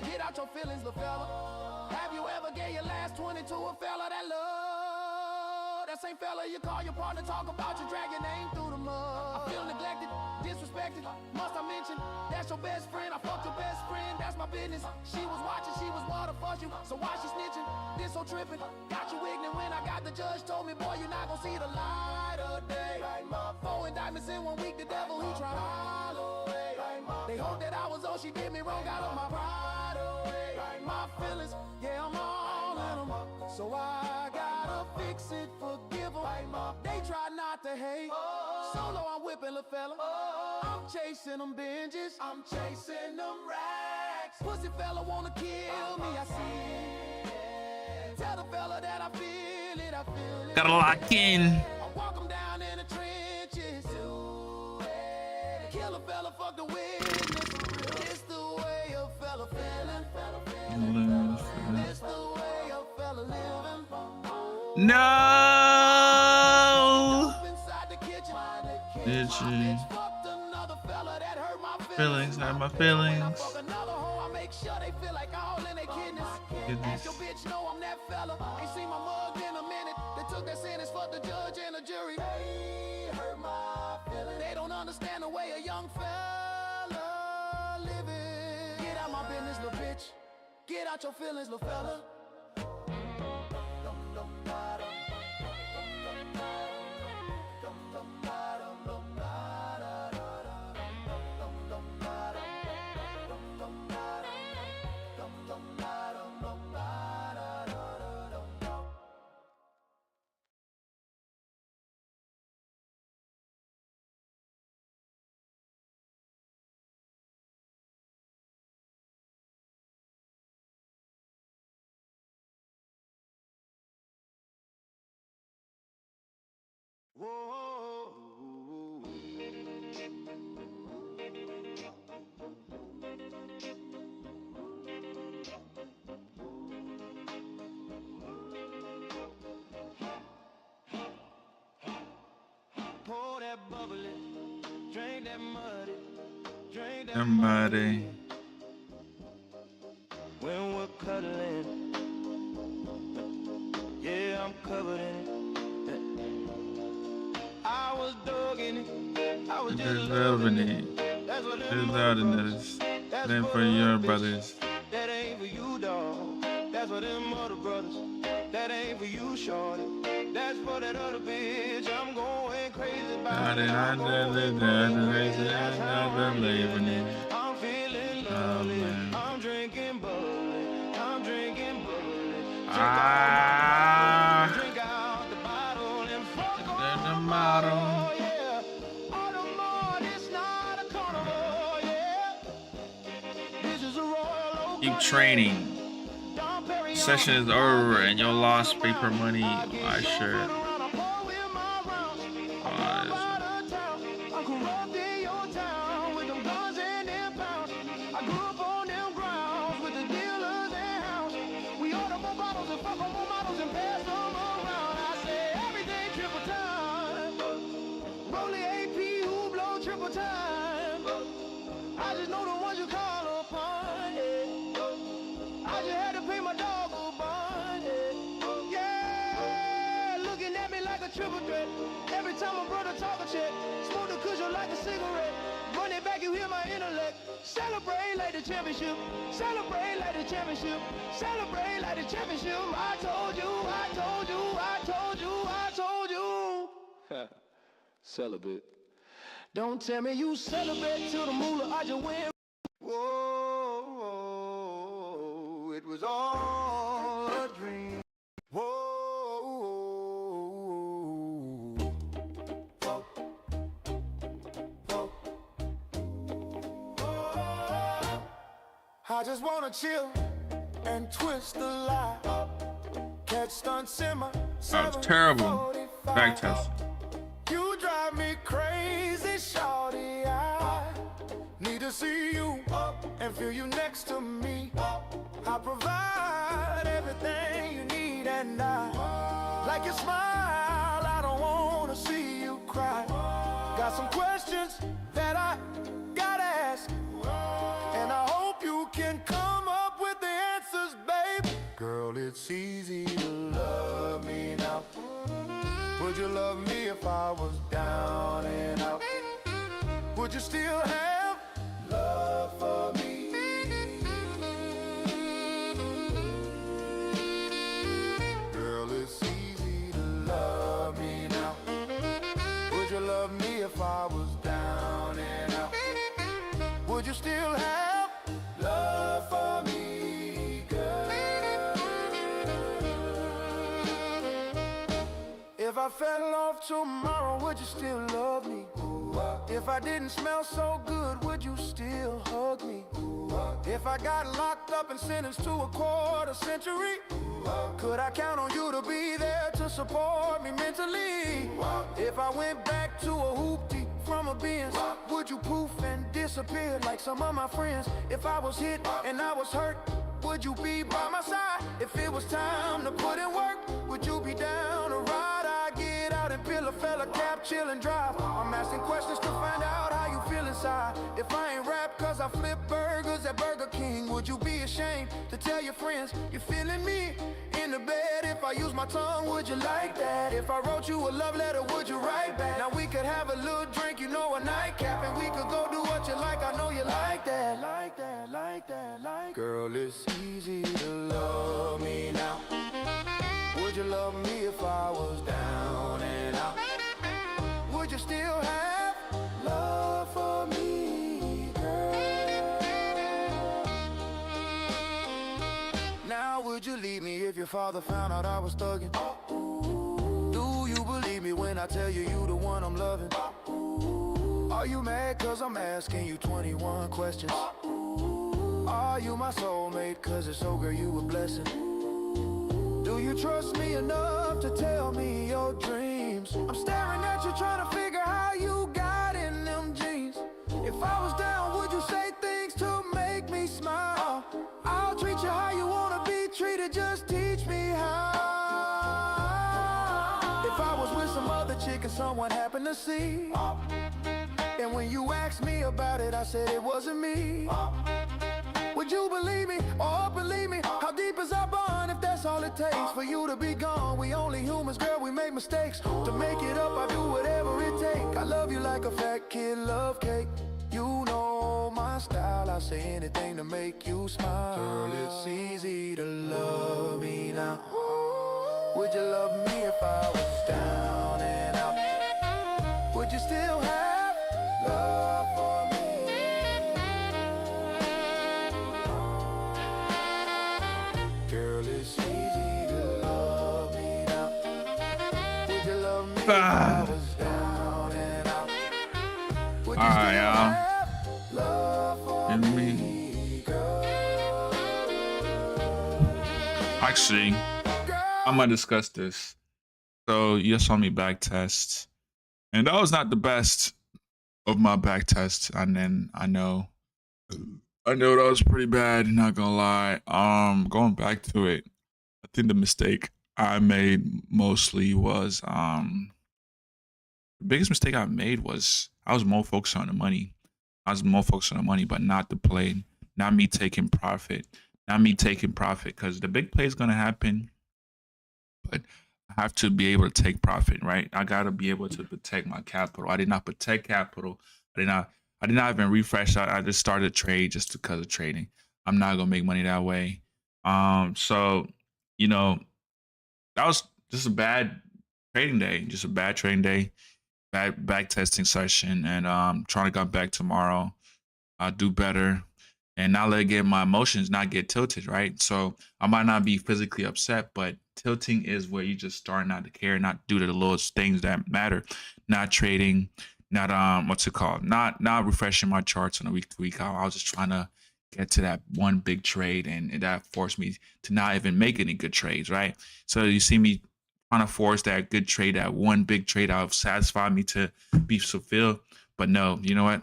Get out your feelings, little fella. Have you ever gave your last 20 to a fella that love? That same fella you call your partner, talk about you, drag your name through the mud. I feel neglected, disrespected. Must I mention, that's your best friend. I fucked your best friend, that's my business. She was watching, she was water fuss you. So why she snitching? This so tripping. Got you ignorant when I got the judge, told me, boy, you're not gonna see the light of day. 4 indictments in 1 week, the devil, he tried to hide away. They hope that I was all she did me wrong, got on my pride away. My feelings, yeah, I'm all in them. So I gotta fix it, forgive them. They try not to hate. Solo, I'm whipping the fella. I'm chasing them binges. I'm chasing them racks. Pussy fella wanna kill me, I see it. Tell the fella that I feel it, I feel it. Gotta lock in. I walk them down in the trenches. Kill a fella, fuck the witness. It's the way a fella feeling. It's the way a fella living. No. Inside the kitchen. Itchy. Fucked another fella that hurt my Feelings, hurt my feelings. Fuck another hoe, I make sure they feel like all in their kidneys. Ask your bitch, know I'm that fella. Ain't seen my mug in a minute. They took that sentence for the judge and the jury. They hurt my feelings. They don't understand the way a young fella living. Get out my business, little bitch. Get out your feelings, little fella. Whoa. Pour that bubbly, drink that muddy, drink that Somebody. When we're cuddling, yeah, I'm covered in it. I was dogging it, I was just Loving it. That's what Just them out in brothers. this. That's Then for for them your other brothers. bitches. That ain't for you, dog. That's for them other brothers. That ain't for you, shorty. That's for that other bitch. I'm going crazy about it. I'm going crazy, that's how I'm living. I'm feeling lovely. I'm drinking bubbly. I'm drinking bubbly. Drink out the bottle and fuck on the model. Yeah. On the mod, it's not a carnival. Yeah. This is a royal Keep training. Session is over and your lost paper money. I sure. I just know the ones you call upon. I just had to pay my dog a bond. Yeah, looking at in my intellect. Celebrate like the championship. Celebrate like the championship. Celebrate like the championship. I told you, I told you, I told you, I told you. Celibate. Don't tell me you celebrate till the moolah I just win. Whoa, it was all a dream. Whoa. I just wanna chill and twist the lie. Catch stunts in my That was terrible. Back test. You drive me crazy, shawty. I need to see you and feel you next to me. I provide everything you need, and I like your smile. I don't wanna see you cry. Got some questions that I gotta ask, and I hope you can come up with the answers, babe. Girl, it's easy to love me now. Would you love me if I was down and out? Would you still have love for me? Girl, it's easy to love me now. Would you love me if I was down and out? Would you still have love for me, girl? If I fell off tomorrow, would you still love me? If I didn't smell so good, would you still hug me? If I got locked up and sentenced to a quarter century, could I count on you to be there to support me mentally? If I went back to a hoopty from a Benz, would you poof and disappear like some of my friends? If I was hit and I was hurt, would you be by my side? If it was time to put in work, would you be down to ride? I get out and peel a fella cap, chill and drive. I'm asking questions to find out how you feel inside. If I ain't rap cause I flip burgers at Burger King, would you be ashamed to tell your friends you're feeling me? In the bed, if I use my tongue, would you like that? If I wrote you a love letter, would you write back? Now we could have a little drink, you know, a nightcap, and we could go do what you like. I know you like that, like that, like that, like. Girl, it's easy to love me now. Would you love me if I was down and out? Would you still have love for me, girl? Now would you leave me if your father found out I was thugging? Do you believe me when I tell you you the one I'm loving? Are you mad cause I'm asking you 21 questions? Are you my soulmate cause it's so girl you a blessing? Do you trust me enough to tell me your dreams? I'm staring at you trying to figure how you got in them jeans. If I was down, would you say things to make me smile? I'll treat you how you wanna be treated, just teach me how. If I was with some other chick and someone happened to see, and when you asked me about it, I said it wasn't me, would you believe me or believe me? How deep is our bond if that's all it takes for you to be gone? We only humans, girl, we make mistakes. To make it up, I do whatever it takes. I love you like a fat kid love cake. You know my style, I say anything to make you smile. Girl, it's easy to love me now. Would you love me if I was down and out? Would you still have love for me? Girl, it's easy to love me now. Would you love me if I was down and out? Would you Alright, still y'all. have love for Give me. me, girl? Actually, I'm gonna discuss this. So you saw me back test, and that was not the best of my back tests. And then I know that was pretty bad. Not gonna lie. Going back to it, I think the mistake I made mostly was the biggest mistake I made was I was more focused on the money. I was more focused on the money, but not the play. Not me taking profit. Not me taking profit, because the big play is gonna happen, but I have to be able to take profit, right? I gotta be able to protect my capital. I did not protect capital. I did not I did not even refresh. I just started a trade just because of trading. I'm not gonna make money that way. So you know, that was just a bad trading day. Just a bad trading day. Bad back testing session, and trying to come back tomorrow. I'll do better and not let get my emotions not get tilted, right? So I might not be physically upset, but tilting is where you just start not to care, not do the littlest things that matter, not trading, not what's it called, not refreshing my charts on a week to week. I was just trying to get to that one big trade, and that forced me to not even make any good trades, right? So you see me trying to force that good trade, that one big trade out, satisfy me to be fulfilled. But no, you know what?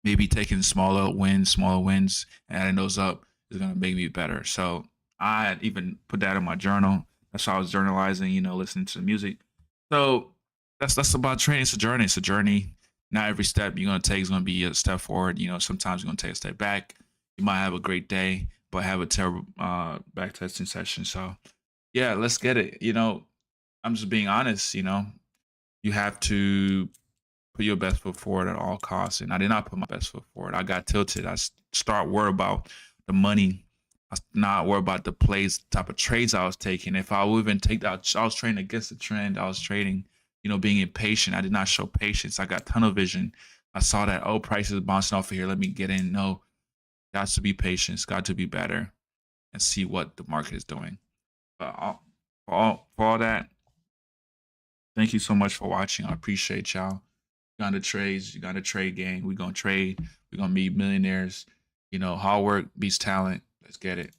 Maybe taking smaller wins, and adding those up is gonna make me better. So I even put that in my journal. That's how I was journalizing, you know, listening to the music. So that's about training. It's a journey. It's a journey. Not every step you're gonna take is gonna be a step forward. You know, sometimes you're gonna take a step back. You might have a great day, but have a terrible back testing session. So yeah, let's get it. You know, I'm just being honest. You know, you have to put your best foot forward at all costs. And I did not put my best foot forward. I got tilted. I start worried about the money. I not worried about the plays, type of trades I was taking. If I would even take that, I was trading against the trend. I was trading, you know, being impatient. I did not show patience. I got tunnel vision. I saw that, oh, prices bouncing off of here. Let me get in. No, got to be patient. Got to be better and see what the market is doing. But for all that, thank you so much for watching. I appreciate y'all. You got the trades, you got a trade game. We're gonna trade, we're gonna be millionaires. You know, hard work beats talent. Let's get it.